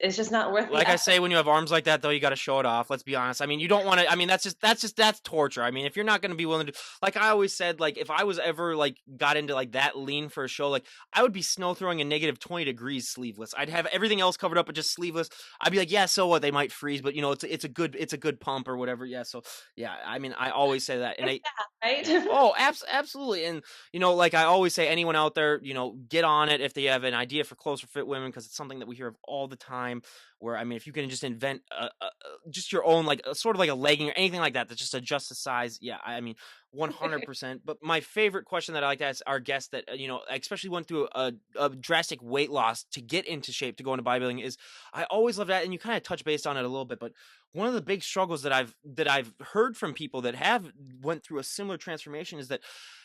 it's just not worth the Like I effort. say, when you have arms like that, though, you got to show it off. Let's be honest. I mean, you don't want to. I mean, that's torture. I mean, if you're not going to be willing to, like I always said, like if I was ever like got into like that lean for a show, like I would be snow throwing in -20 degrees sleeveless. I'd have everything else covered up, but just sleeveless. I'd be like, yeah, so what? They might freeze, but it's a good pump or whatever. Yeah, so yeah. I mean, I always say that, and It's I that, yeah. right? Oh, absolutely. And like I always say, anyone out there, get on it if they have an idea for clothes for fit women, because it's something that we hear of all the time. Where I mean, if you can just invent just your own, like sort of like a legging or anything like that that just adjusts the size. Yeah, I mean, 100%. But my favorite question that I like to ask our guests that especially went through a drastic weight loss to get into shape to go into bodybuilding is, I always love that, and you kind of touch based on it a little bit, but one of the big struggles that I've heard from people that have went through a similar transformation is that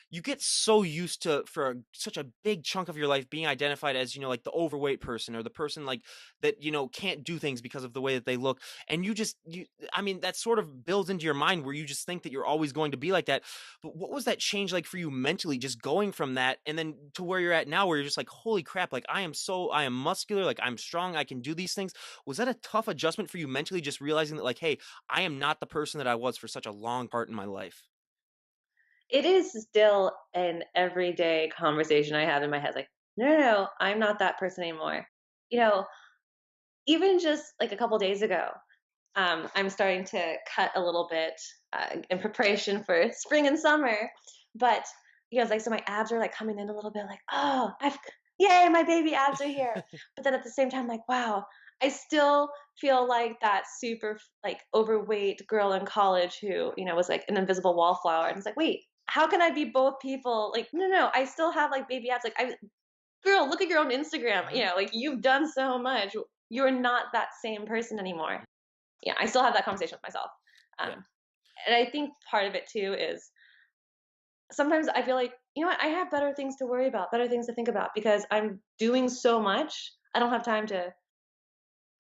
you get so used to for such a big chunk of your life being identified as like the overweight person or the person like that can't do things because of the way that they look, and you I mean that sort of builds into your mind where you just think that you're always going to be like that. But what was that change like for you mentally, just going from that and then to where you're at now, where you're just like, holy crap, like I am muscular, like I'm strong, I can do these things. Was that a tough adjustment for you mentally, just realizing that like, hey, I am not the person that I was for such a long part in my life? It is still an everyday conversation I have in my head, like, "No, no, no, I'm not that person anymore." You know, even just, like, a couple days ago, I'm starting to cut a little bit, in preparation for spring and summer, but, like, so my abs are, like, coming in a little bit, like, "Oh, yay, my baby abs are here." But then at the same time, like, wow, I still feel like that super like, overweight girl in college who, was, like, an invisible wallflower, and it's like, "Wait, how can I be both people?" Like, "No, no, I still have, like, baby abs." Like, "Girl, look at your own Instagram." Mhm. Like, "You've done so much. You're not that same person anymore." Yeah, I still have that conversation with myself. Yeah. Um, and I think part of it too is sometimes I feel like, you know what, I have better things to worry about, better things to think about because I'm doing so much. I don't have time to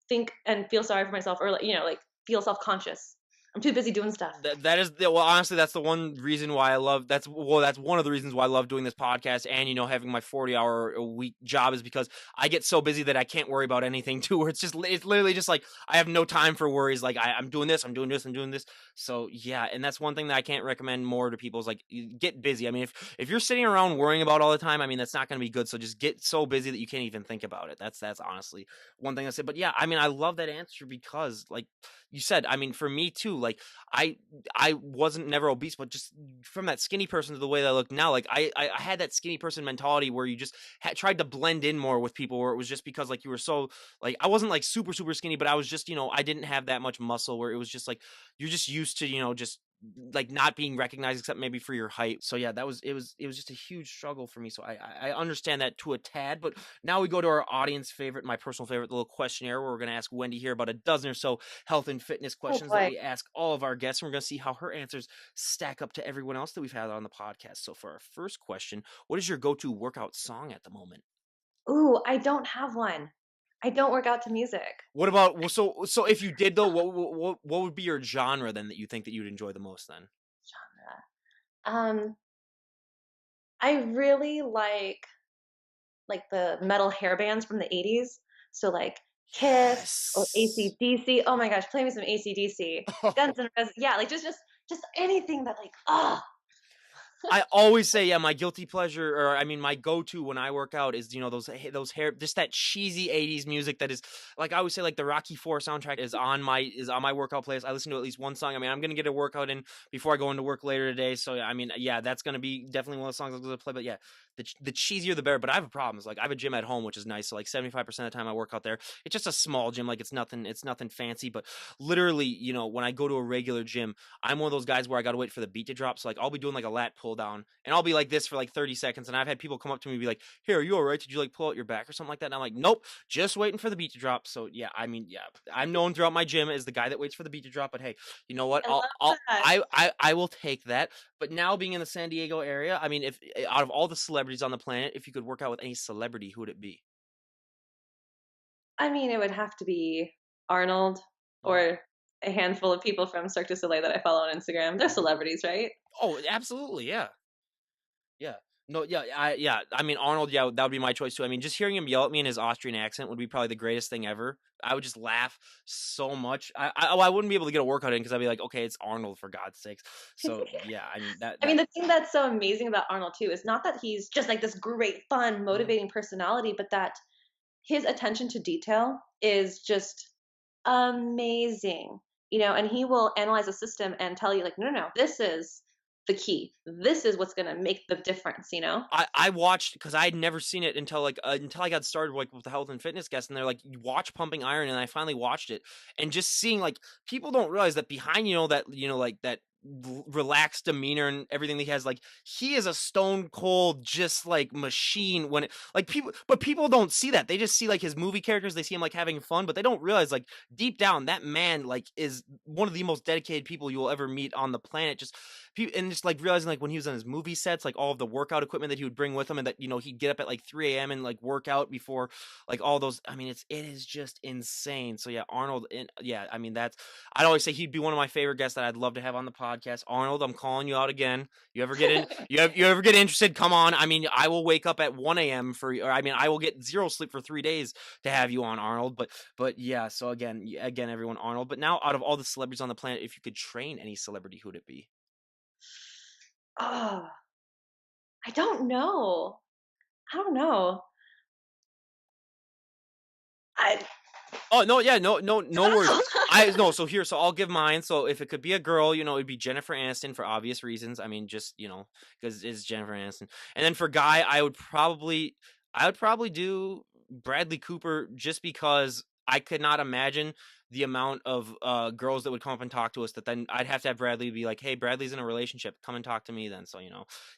think and feel sorry for myself or like, like feel self-conscious. I'm too busy doing stuff. That is well, honestly, that's the one reason why I love that's one of the reasons why I love doing this podcast and having my 40-hour a week job is because I get so busy that I can't worry about anything too. Where it's literally just like I have no time for worries. Like I'm doing this, I'm doing this, I'm doing this. So yeah, and that's one thing that I can't recommend more to people is like get busy. I mean, if you're sitting around worrying about all the time, I mean that's not going to be good. So just get so busy that you can't even think about it. That's honestly one thing I said. But yeah, I mean I love that answer because like you said, I mean for me too, like I I wasn't never obese, but just from that skinny person to the way that I look now, like I had that skinny person mentality where you just tried to blend in more with people, where it was just because like you were so like I wasn't like super skinny, but I was just I didn't have that much muscle, where it was just like you're just used to just like not being recognized except maybe for your height. So yeah, it was just a huge struggle for me. So I understand that to a tad, but now we go to our audience favorite, my personal favorite, the little questionnaire where we're gonna ask Wendy here about a dozen or so health and fitness Oh questions that boy. we ask all of our guests. And we're going to see how her answers stack up to everyone else that we've had on the podcast. So, for our first question, what is your go to workout song at the moment? Ooh, I don't have one. I don't work out to music. What about, well, so if you did though, what would be your genre then that you think that you'd enjoy the most then? Genre. I really like the metal hair bands from the 80s. So like Kiss or Yes. AC/DC. Oh my gosh, play me some AC/DC. Guns N' Roses. Yeah, like just anything that like, ah, I always say, yeah, my guilty pleasure, or I mean, my go-to when I work out is, those hair, just that cheesy '80s music that is, like I always say, like the Rocky Four soundtrack is on my workout playlist. I listen to at least one song. I mean, I'm gonna get a workout in before I go into work later today, so I mean, yeah, that's gonna be definitely one of the songs I'm gonna play. But yeah, the cheesier the better. But I have a problem. It's like I have a gym at home, which is nice. So like 75% of the time I work out there. It's just a small gym, like it's nothing fancy. But literally, when I go to a regular gym, I'm one of those guys where I gotta wait for the beat to drop. So like I'll be doing like a lat pull down and I'll be like this for like 30 seconds. And I've had people come up to me and be like, "Hey, are you all right? Did you like pull out your back or something like that?" And I'm like, "Nope, just waiting for the beat to drop." So yeah, I mean, yeah, I'm known throughout my gym as the guy that waits for the beat to drop. But hey, you know what? I love that. I will take that. But now being in the San Diego area, I mean, if out of all the celebrities on the planet, if you could work out with any celebrity, who would it be? I mean, it would have to be Arnold Oh, or a handful of people from Cirque du Soleil that I follow on Instagram. They're mhm. celebrities, right? Oh, absolutely, yeah. Yeah. No, yeah, yeah. I mean, Arnold, yeah, that would be my choice too. I mean, just hearing him yell at me in his Austrian accent would be probably the greatest thing ever. I would just laugh so much. I wouldn't be able to get a workout in because I'd be like, okay, it's Arnold for God's sakes. So yeah, I mean I mean, the thing that's so amazing about Arnold too is not that he's just like this great, fun, Mhm. motivating personality, but that his attention to detail is just amazing. And he will analyze a system and tell you like, no, no, no, this is the key. This is what's going to make the difference. I watched because I had never seen it until I got started like with the health and fitness guest, and they're like, "You watch Pumping Iron," and I finally watched it, and just seeing like people don't realize that behind like that relaxed demeanor and everything that he has, like he is a stone cold just like machine when it like people don't see that. They just see like his movie characters, they see him like having fun, but they don't realize like deep down that man like is one of the most dedicated people you will ever meet on the planet. And just like realizing like when he was on his movie sets, like all of the workout equipment that he would bring with him, and that he'd get up at like 3 a.m. and like work out before like all those. I mean, it is just insane. So yeah, Arnold, and yeah, I mean I'd always say he'd be one of my favorite guests that I'd love to have on the podcast. Arnold, I'm calling you out again. You ever get interested? Come on. I mean, I will wake up at 1 a.m. or I mean, I will get zero sleep for 3 days to have you on, Arnold. But yeah, so again, everyone, Arnold. But now, out of all the celebrities on the planet, if you could train any celebrity, who would it be? Oh, I don't know. I don't know. I Oh, no, yeah, no worries. don't I know. no, so here, so I'll give mine. So if it could be a girl, it'd be Jennifer Aniston for obvious reasons. I mean, just, because it's Jennifer Aniston. And then for guy, I would probably do Bradley Cooper just because I could not imagine the amount of girls that would come up and talk to us that then I'd have to have Bradley be like, "Hey, Bradley's in a relationship. Come and talk to me then." So,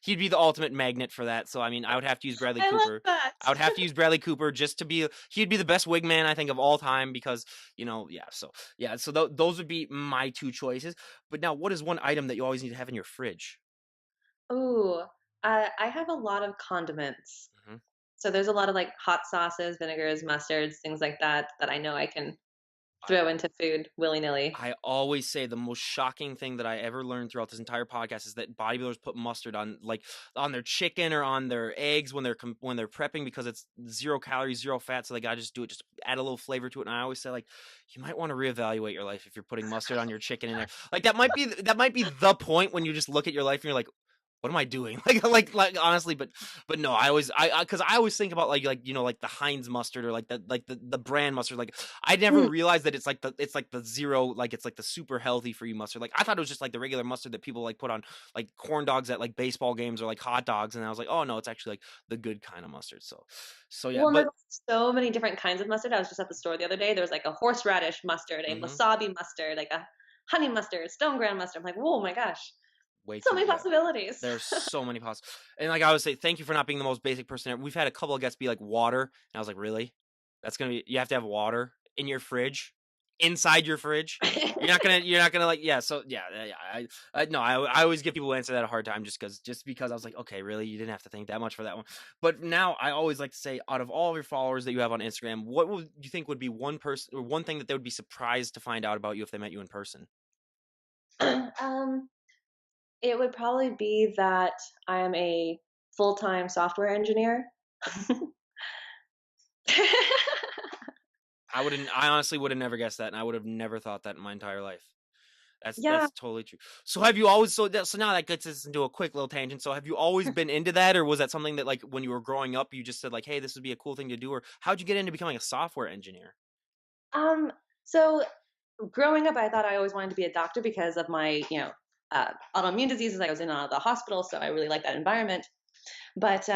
he'd be the ultimate magnet for that. So, I mean, I would have to use Bradley I love Cooper. that. I would have to use Bradley Cooper just to be he'd be the best wingman I think of all time because, yeah, so those would be my two choices. But now what is one item that you always need to have in your fridge? Ooh, I have a lot of condiments. Mhm. So there's a lot of like hot sauces, vinegars, mustards, things like that that I know I can I throw into food willy nilly. I always say the most shocking thing that I ever learned throughout this entire podcast is that bodybuilders put mustard on on their chicken or on their eggs when they're prepping because it's 0 calories, 0 fat. So they gotta just do it, just add a little flavor to it. And I always say like you might want to reevaluate your life if you're putting mustard on your chicken in there. Like that might be the point when you just look at your life and you're like, what am I doing? Like honestly, but no, because I always think about like the Heinz mustard or like the brand mustard. Like I never Mm, realized that it's like the zero, like it's like the super healthy for you mustard. Like I thought it was just like the regular mustard that people like put on like corn dogs at like baseball games or like hot dogs, and I was like, oh no, it's actually like the good kind of mustard. So yeah, Well, and but there's so many different kinds of mustard. I was just at the store the other day. There was like a horseradish mustard, a mhm, wasabi mustard, like a honey mustard, stone ground mustard. I'm like, whoa, my gosh, way so too, many yeah. possibilities. There's so many possible, and like I would say, thank you for not being the most basic person ever. We've had a couple of guests be like water, and I was like, really? That's gonna be you have to have water in your fridge, inside your fridge. You're not gonna like yeah. So yeah, yeah. No, I always give people who answer that a hard time just because I was like, okay, really, you didn't have to think that much for that one. But now I always like to say, out of all of your followers that you have on Instagram, what would you think would be one person or one thing that they would be surprised to find out about you if they met you in person? um, it would probably be that I am a full-time software engineer. I honestly would have never guessed that, and I would have never thought that in my entire life. Yeah. That's totally true. So have you always so now that gets us into a quick little tangent. So have you always been into that, or was that something that like when you were growing up you just said like, hey, this would be a cool thing to do, or how'd you get into becoming a software engineer? Um, so growing up, I thought I always wanted to be a doctor because of my, autoimmune diseases. I was in and out of the hospital, so I really like that environment. But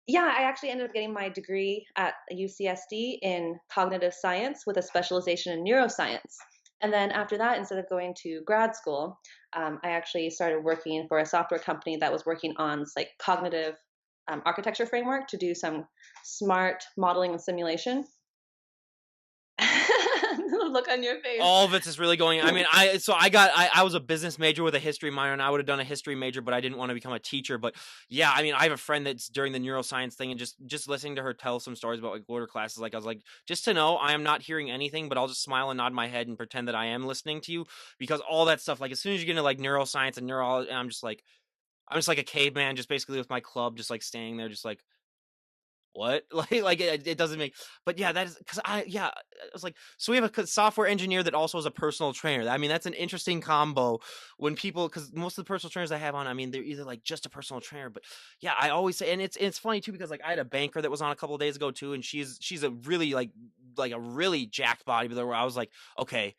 yeah, I actually ended up getting my degree at UCSD in cognitive science with a specialization in neuroscience. And then after that, instead of going to grad school, I actually started working for a software company that was working on like cognitive architecture framework to do some smart modeling and simulation. The look on your face. All of it's just really going. I mean, I was a business major with a history minor, and I would have done a history major, but I didn't want to become a teacher. But yeah, I mean, I have a friend that's during the neuroscience thing, and just listening to her tell some stories about like order classes, like I was like, just to know, I am not hearing anything, but I'll just smile and nod my head and pretend that I am listening to you, because all that stuff, like as soon as you get into like neuroscience and neurology, and I'm just like a caveman, just basically with my club, just like staying there, just like what? Like it doesn't make. But yeah, that is because I was like, so we have a software engineer that also is a personal trainer. I mean, that's an interesting combo when people, because most of the personal trainers I have on, I mean, they're either like just a personal trainer, but yeah, I always say, and it's funny too because like I had a banker that was on a couple of days ago too, and she's a really like a really jacked bodybuilder where I was like, okay,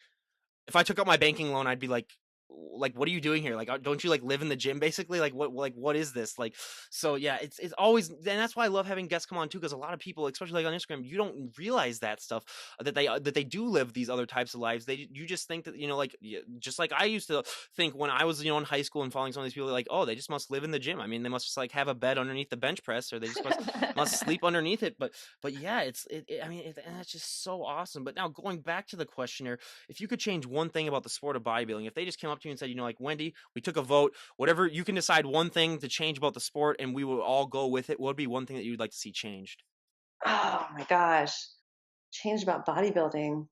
if I took out my banking loan, I'd be like, what are you doing here? Like, don't you like live in the gym basically? What is this? Like, so yeah, it's always, and that's why I love having guests come on too, because a lot of people, especially like on Instagram, you don't realize that stuff that they do live these other types of lives. You just think that like just like I used to think when I was in high school and following some of these people, like, oh, they just must live in the gym. I mean, they must just like have a bed underneath the bench press, or they just must sleep underneath it. But yeah, I mean, and that's just so awesome. But now going back to the questionnaire, if you could change one thing about the sport of bodybuilding, if they just came up to you and said, like, Wendy, we took a vote, whatever, you can decide one thing to change about the sport and we will all go with it, what would be one thing that you'd like to see changed? Oh my gosh. Changed about bodybuilding.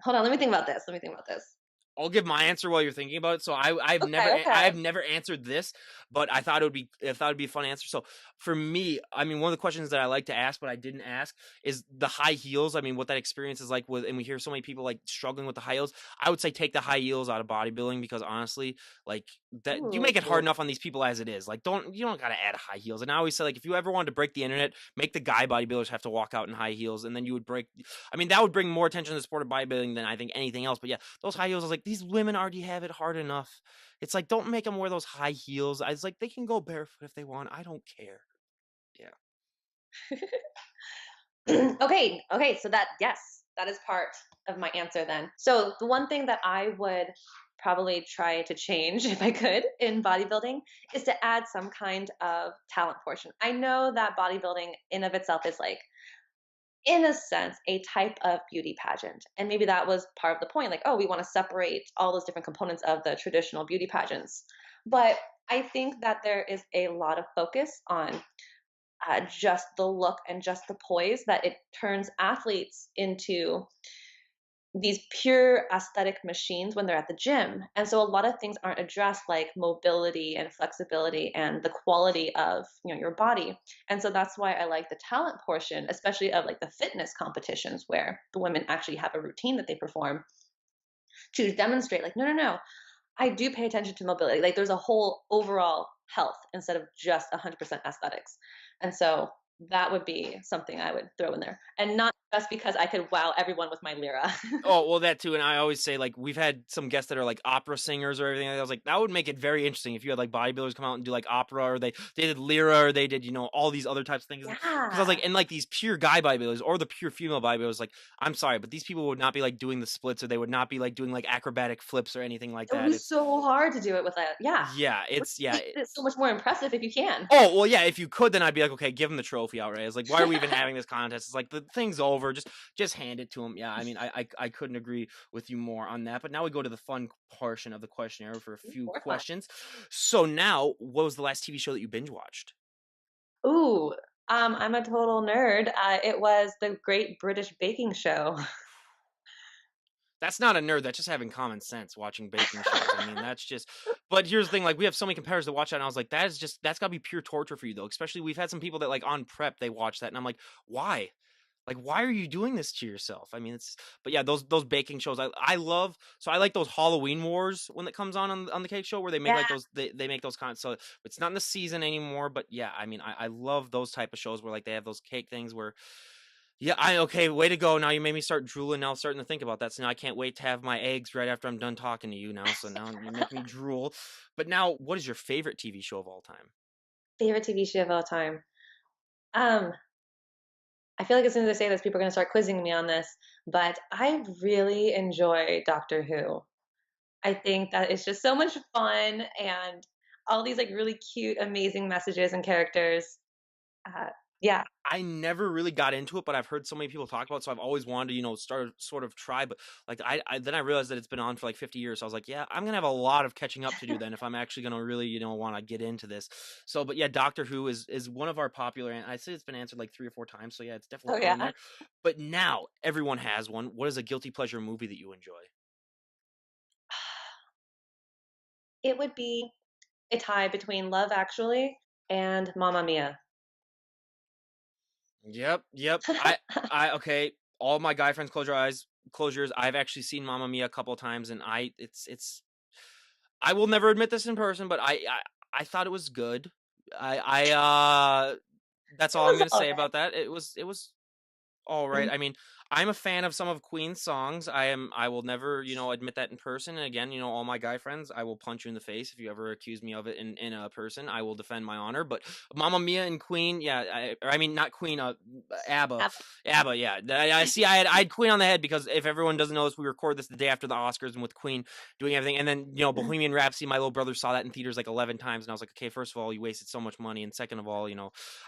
Hold on, let me think about this. Let me think about this. I'll give my answer while you're thinking about it. So Okay, I've okay. never answered this, but I thought it would be if that would be a fun answer. So for me, I mean, one of the questions that I like to ask, but I didn't ask, is the high heels. I mean, what that experience is like with, and we hear so many people like struggling with the high heels. I would say take the high heels out of bodybuilding because honestly, like that you make it hard Ooh. enough on these people as it is. Like, you don't gotta add high heels. And I always say like if you ever wanted to break the internet, make the guy bodybuilders have to walk out in high heels, and then you would break. I mean, that would bring more attention to the sport of bodybuilding than I think anything else. But yeah, those high heels, I was like, these women already have it hard enough. It's like, don't make them wear those high heels. I was like, they can go barefoot if they want. I don't care. Yeah. Okay, okay, so that yes, that is part of my answer then. So the one thing that I would probably try to change if I could in bodybuilding is to add some kind of talent portion. I know that bodybuilding in of itself is like in a sense a type of beauty pageant. And maybe that was part of the point like, oh, we want to separate all those different components of the traditional beauty pageants. But I think that there is a lot of focus on just the look and just the poise that it turns athletes into these pure aesthetic machines when they're at the gym. And so a lot of things aren't addressed like mobility and flexibility and the quality of, your body. And so that's why I like the talent portion, especially of like the fitness competitions where the women actually have a routine that they perform to demonstrate like no no no, I do pay attention to mobility. Like there's a whole overall health instead of just 100% aesthetics. And so that would be something I would throw in there. And not just because I could wow everyone with my lyra. Oh, well, that too, and I always say, like, we've had some guests that are, like, opera singers or everything. I was like, that would make it very interesting if you had, like, bodybuilders come out and do, like, opera, or they did lyra, or they did, all these other types of things. Because I was Yeah. like, and, like, these pure guy bodybuilders or the pure female bodybuilders, like, I'm sorry, but these people would not be, like, doing the splits, or they would not be, like, doing, like, acrobatic flips or anything like It would that. be It's so hard to do it with a yeah. yeah, Which yeah, makes it so much more impressive if you can. oh, well, yeah, if you could, then I'd be like, "Okay, give him the trophy outright." It's like, "Why are we even having this contest?" It's like, "The thing's over, just hand it to him." Yeah, I mean, I couldn't agree with you more on that, but now we go to the fun portion of the questionnaire for a few More fun. questions. So now, what was the last TV show that you binge watched? Ooh, I'm a total nerd. It was the Great British Baking Show. That's not a nerd, that's just having common sense watching baking shows. I mean, that's just but here's the thing, like, we have so many competitors that watch that, and I was like, "That is just that's gotta be pure torture for you, though." Especially we've had some people that, like, on prep, they watch that, and I'm like, "Why? Like, why are you doing this to yourself?" I mean, it's but yeah, those baking shows, I love so I like those Halloween Wars when it comes on the cake show where they make, like, Yeah. those they make those kinds so it's not in the season anymore, but yeah, I mean, I love those type of shows where, like, they have those cake things where yeah, I okay, way to go. Now you made me start drooling. Now I'm starting to think about that. So now I can't wait to have my eggs right after I'm done talking to you now. So now you make me drool. But now, what is your favorite TV show of all time? Favorite TV show of all time. Um, I feel like as soon as I say this, people are gonna start quizzing me on this, but I really enjoy Doctor Who. I think that it's just so much fun and all these like really cute, amazing messages and characters. Uh, yeah. I never really got into it, but I've heard so many people talk about it, so I've always wanted to, start sort of try. But like I then I realized that it's been on for like 50 years. So I was like, yeah, I'm gonna have a lot of catching up to do then if I'm actually gonna really, want to get into this. So, but yeah, Doctor Who is one of our popular, and I say it's been answered like 3 or 4 times. So yeah, it's Oh definitely on yeah. there. But now everyone has one. What is a guilty pleasure movie that you enjoy? It would be a tie between Love Actually and Mamma Mia. Yep, yep. I okay. All my guy friends, close your eyes, close yours. I've actually seen Mamma Mia a couple of times, and it's I will never admit this in person, but I thought it was good. That's It all I'm was gonna all say right. about that. It was all right. Mhm. I mean, I'm a fan of some of Queen's songs. I will never, admit that in person. And again, all my guy friends, I will punch you in the face if you ever accuse me of it in a person. I will defend my honor. But Mamma Mia and Queen, yeah, or I mean not Queen, ABBA, Apple. ABBA, yeah. I see. I had Queen on the head because if everyone doesn't know this, we record this the day after the Oscars and with Queen doing everything, and then Bohemian Rhapsody. My little brother saw that in theaters like 11 times, and I was like, okay, first of all, you wasted so much money, and second of all, and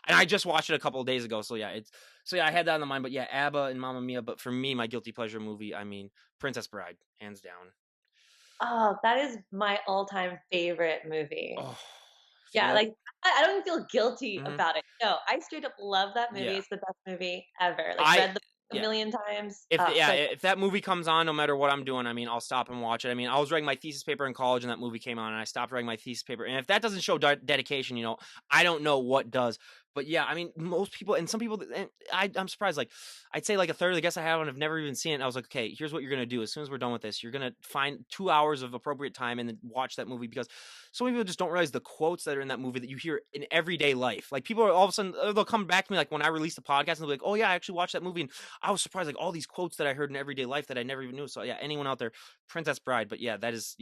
I just watched it a couple of days ago, so yeah, I had that on the mind, but yeah, ABBA and Mamma Mia. But for me, my guilty pleasure movie, I mean, Princess Bride, hands down. Oh, that is my all-time favorite movie. Oh, Yeah, yep. like, I don't even feel guilty Hmm. about it. No, I straight up love that movie, Yeah, it's the best movie ever, like, I read the book a yeah. million times. If Oh, yeah, so if that movie comes on, no matter what I'm doing, I mean, I'll stop and watch it. I mean, I was writing my thesis paper in college, and that movie came on, and I stopped writing my thesis paper. And if that doesn't show dedication, I don't know what does. But yeah, I mean, most people and some people, and I'm surprised. Like, I'd say like a third of the guests I have on have never even seen it. And I was like, okay, here's what you're gonna do. As soon as we're done with this, you're gonna find 2 hours of appropriate time and then watch that movie because so many people just don't realize the quotes that are in that movie that you hear in everyday life. Like people are all of a sudden they'll come back to me like when I release the podcast and they'll be like, oh yeah, I actually watched that movie and I was surprised, like all these quotes that I heard in everyday life that I never even knew. So yeah, anyone out there, Princess Bride. But yeah, that is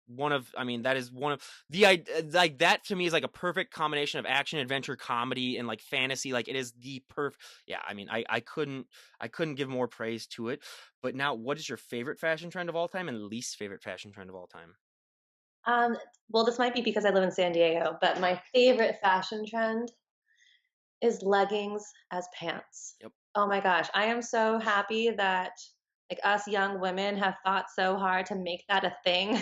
one of. I mean, that is one of like that to me is like a perfect combination of action, adventure, comedy, and like fantasy. Like it is the perfect. Yeah, I mean, I couldn't give more praise to it. But now, what is your favorite fashion trend of all time and least favorite fashion trend of all time? um, well, this might be because I live in San Diego, but my favorite fashion trend is leggings as pants. Yep. Oh my gosh, I am so happy that, like, us young women have fought so hard to make that a thing.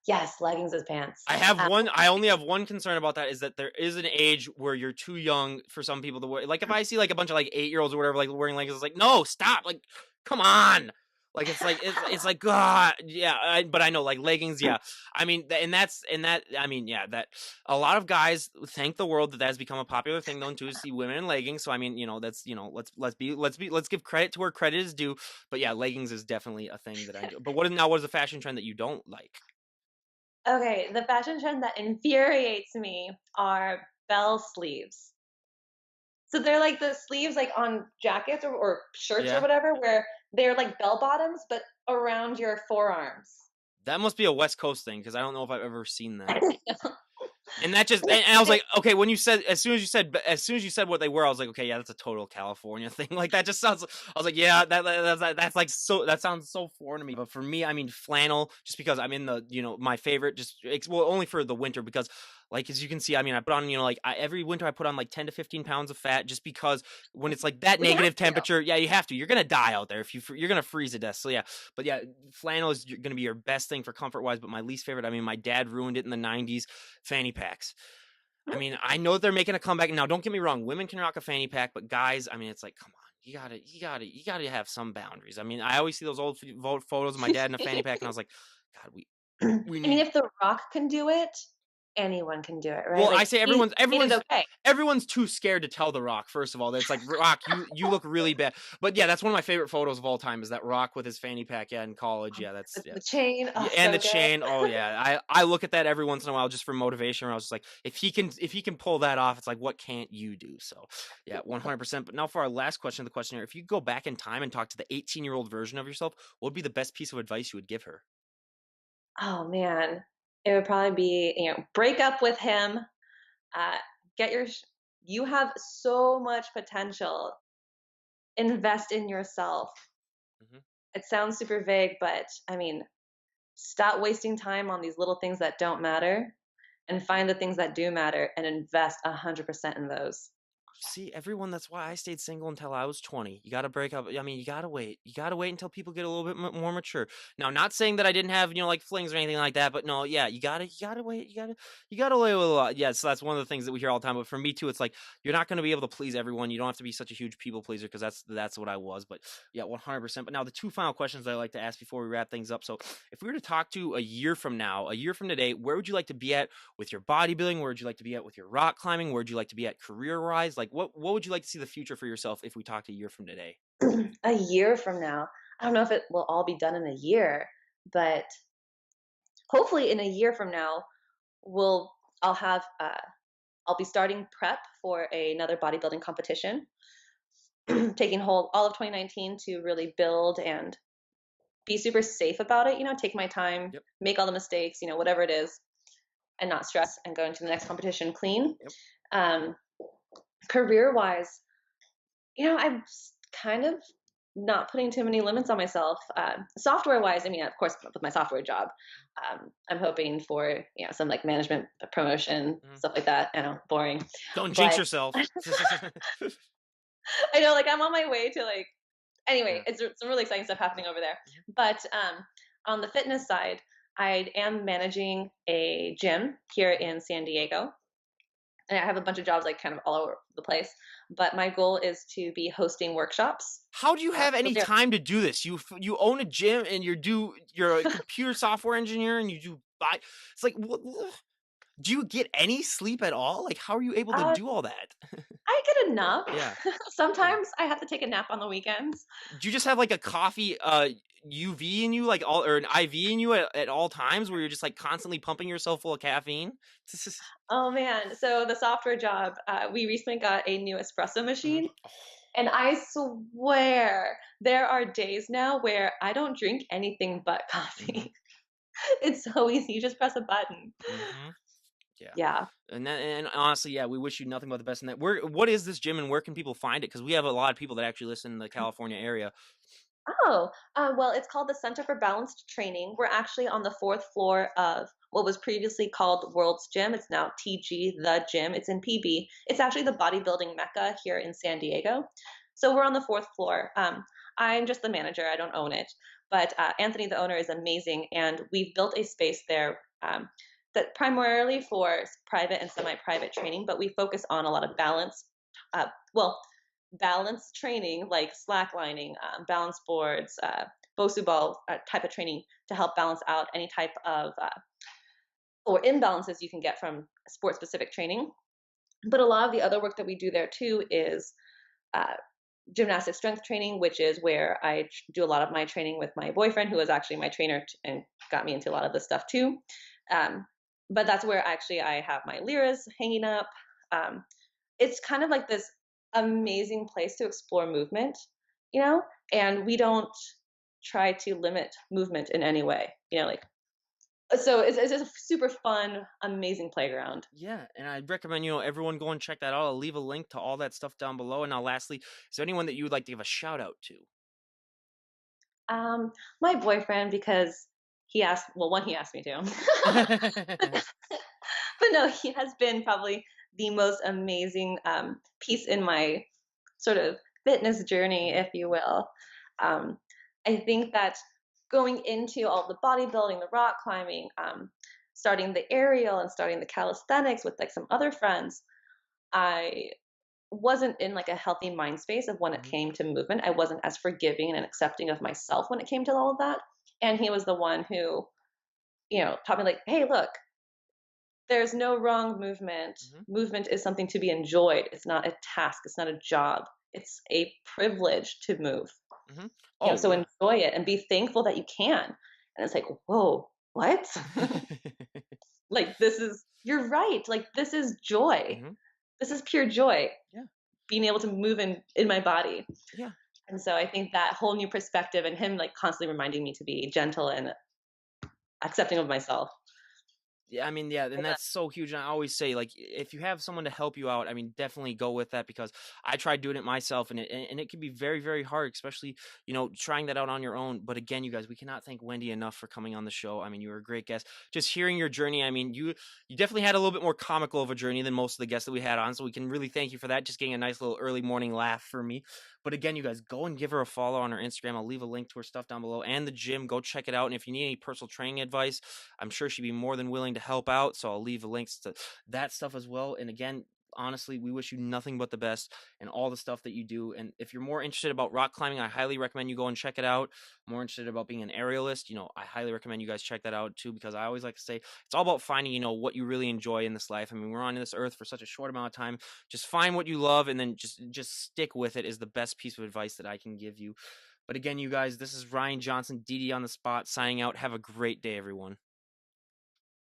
Yes, leggings as pants. I only have one concern about that is that there is an age where you're too young for some people to wear. Like if I see like a bunch of like 8-year-olds or whatever like wearing leggings, it's like no, stop! Like, come on! Like it's like God, yeah. But I know like leggings, yeah. I mean, and that. I mean, yeah. That a lot of guys thank the world that has become a popular thing known to see women in leggings. So I mean, that's let's give credit to where credit is due. But yeah, leggings is definitely a thing that I do. But what is a fashion trend that you don't like? Okay, the fashion trend that infuriates me are bell sleeves. So they're like the sleeves like on jackets or shirts or Yeah. whatever, where they're like bell bottoms, but around your forearms. That must be a West Coast thing because I don't know if I've ever seen that. And that just and I was like, okay, when you said as soon as you said what they were, I was like, okay, yeah, that's a total California thing. Like that just sounds. I was like, yeah, that's like so that sounds so foreign to me. But for me, I mean flannel, just because I'm in the my favorite, well only for the winter because like as you can see, I mean I put on like every winter I put on like 10 to 15 pounds of fat just because when it's like that We have negative to. temperature, yeah, you have to. You're gonna die out there if you're gonna freeze to death. So yeah, but yeah, flannel is going to be your best thing for comfort wise. But my least favorite, I mean, my dad ruined it in the '90s. Fanny packs. I mean, I know they're making a comeback now. Don't get me wrong, women can rock a fanny pack, but guys, I mean, it's like, come on. you gotta have some boundaries. I mean, I always see those old photos of my dad in a fanny pack, and I was like, God, we I mean, need. if The Rock can do it, anyone can do it, right? Well, I Like, say he everyone's made it everyone's okay. everyone's too scared to tell The Rock, first of all. That's like, "Rock, you look really bad." But yeah, that's one of my favorite photos of all time is that Rock with his fanny pack, yeah, in college. Oh, Yeah, that's yeah. the chain, oh, Yeah, and the so good. chain. Oh yeah. I look at that every once in a while just for motivation, where I was just like, if he can pull that off, it's like, what can't you do? So yeah, 100%. But now for our last question of the questionnaire, if you could go back in time and talk to the 18-year-old version of yourself, what would be the best piece of advice you would give her? Oh, man. It would probably be, break up with him, uh, get your sh you have so much potential. Invest in yourself. Hmm. It sounds super vague, but, I mean, stop wasting time on these little things that don't matter, and find the things that do matter and invest 100% in those. See, everyone, that's why I stayed single until I was 20. You got to break up. I mean, you got to wait. You got to wait until people get a little bit more mature. Now, not saying that I didn't have, like flings or anything like that, but no, yeah, you got to wait. You got to wait a lot. Yeah, so that's one of the things that we hear all the time. But for me too, it's like you're not going to be able to please everyone. You don't have to be such a huge people pleaser because that's what I was. But yeah, 100%. But now the two final questions I like to ask before we wrap things up. So, if we were to talk to a year from now, a year from today, where would you like to be at with your bodybuilding? Where would you like to be at with your rock climbing? Where would you like to be at career wise? Like what would you like to see the future for yourself if we talked a year from today? A year from now, I don't know if it will all be done in a year, but hopefully in a year from now, we'll I'll have I'll be starting prep for another bodybuilding competition, taking hold all of 2019 to really build and be super safe about it, take my time, Yep. make all the mistakes, whatever it is, and not stress and go into the next competition clean. Yep. Um, Career wise, I'm kind of not putting too many limits on myself. Software wise, I mean, of course, with my software job, I'm hoping for some like management promotion, Mhm. stuff like that. I know, boring, Don't jinx but yourself. I know, like, I'm on my way to like. Anyway, Yeah. it's some really exciting stuff happening over there. Mhm. But on the fitness side, I am managing a gym here in San Diego, and I have a bunch of jobs like kind of all over the place. But my goal is to be hosting workshops. How do you have So any there, time to do this? You own a gym and you're a computer software engineer and you do buy. It's like what, do you get any sleep at all? Like how are you able to uh, do all that? I get enough. Yeah. Yeah. Sometimes I have to take a nap on the weekends. Do you just have like a coffee UV in you, like all or an IV in you at all times where you're just like constantly pumping yourself full of caffeine? Oh man! So the software job, we recently got a new espresso Mhm. machine, and I swear there are days now where I don't drink anything but Mhm. coffee. It's so easy. You just press a button. Mhm. Yeah. Yeah. And honestly, yeah, we wish you nothing but the best in that. What is this gym and where can people find it? Because we have a lot of people that actually listen in the California area. Oh, well, it's called the Center for Balanced Training. We're actually on the fourth floor of what was previously called World's Gym. It's now TG, the gym. It's in PB. It's actually the bodybuilding mecca here in San Diego. So we're on the fourth floor. I'm just the manager. I don't own it. But Anthony, the owner, is amazing. And we've built a space there that primarily for private and semi private training, but we focus on a lot of balance. Well, balance training like slacklining, balance boards, Bosu ball type of training to help balance out any type of or imbalances you can get from sport specific training. But a lot of the other work that we do there too is uh, gymnastic strength training, which is where I do a lot of my training with my boyfriend, who is actually my trainer and got me into a lot of this stuff too. Um, but that's where actually I have my liras hanging up. Um, it's kind of like this amazing place to explore movement, you know, and we don't try to limit movement in any way, like so it's a super fun, amazing playground. Yeah, and I'd recommend everyone go and check that out. I'll leave a link to all that stuff down below. And now, lastly, is there anyone that you would like to give a shout out to? My boyfriend, because he asked, well, one, he asked me to, but no, he has been probably the most amazing piece in my sort of fitness journey, Mhm. if you will. Um, I think that going into all the bodybuilding, the rock climbing, starting the aerial and starting the calisthenics with like some other friends, I wasn't in like a healthy mind space of when it Mhm. came to movement. I wasn't as forgiving and accepting of myself when it came to all of that. And he was the one who, taught me like, hey, look, there's no wrong movement. Mhm. Movement is something to be enjoyed. It's not a task. It's not a job. It's a privilege to move. Mhm. Oh, So yeah. enjoy it and be thankful that you can. And it's like, whoa, what? Like, this is, you're right. Like, this is joy. Mhm. This is pure joy, Yeah. being able to move in my body. Yeah. And so I think that whole new perspective and him like constantly reminding me to be gentle and accepting of myself. Yeah, I mean, yeah, and that's so huge. And I always say, like, if you have someone to help you out, I mean, definitely go with that because I tried doing it myself, and it can be very, very hard, especially trying that out on your own. But again, you guys, we cannot thank Wendy enough for coming on the show. I mean, you were a great guest. Just hearing your journey, I mean, you definitely had a little bit more comical of a journey than most of the guests that we had on, so we can really thank you for that. Just getting a nice little early morning laugh for me. But again, you guys, go and give her a follow on her Instagram. I'll leave a link to her stuff down below and the gym. Go check it out. And if you need any personal training advice, I'm sure she'd be more than willing to help out. So I'll leave links to that stuff as well. And again, honestly, we wish you nothing but the best and all the stuff that you do. And if you're more interested about rock climbing, I highly recommend you go and check it out. More interested about being an aerialist, I highly recommend you guys check that out too, because I always like to say it's all about finding, what you really enjoy in this life. I mean, we're on this earth for such a short amount of time. Just find what you love and then just stick with it is the best piece of advice that I can give you. But again, you guys, this is Ryan Johnson, DD on the spot, signing out. Have a great day, everyone.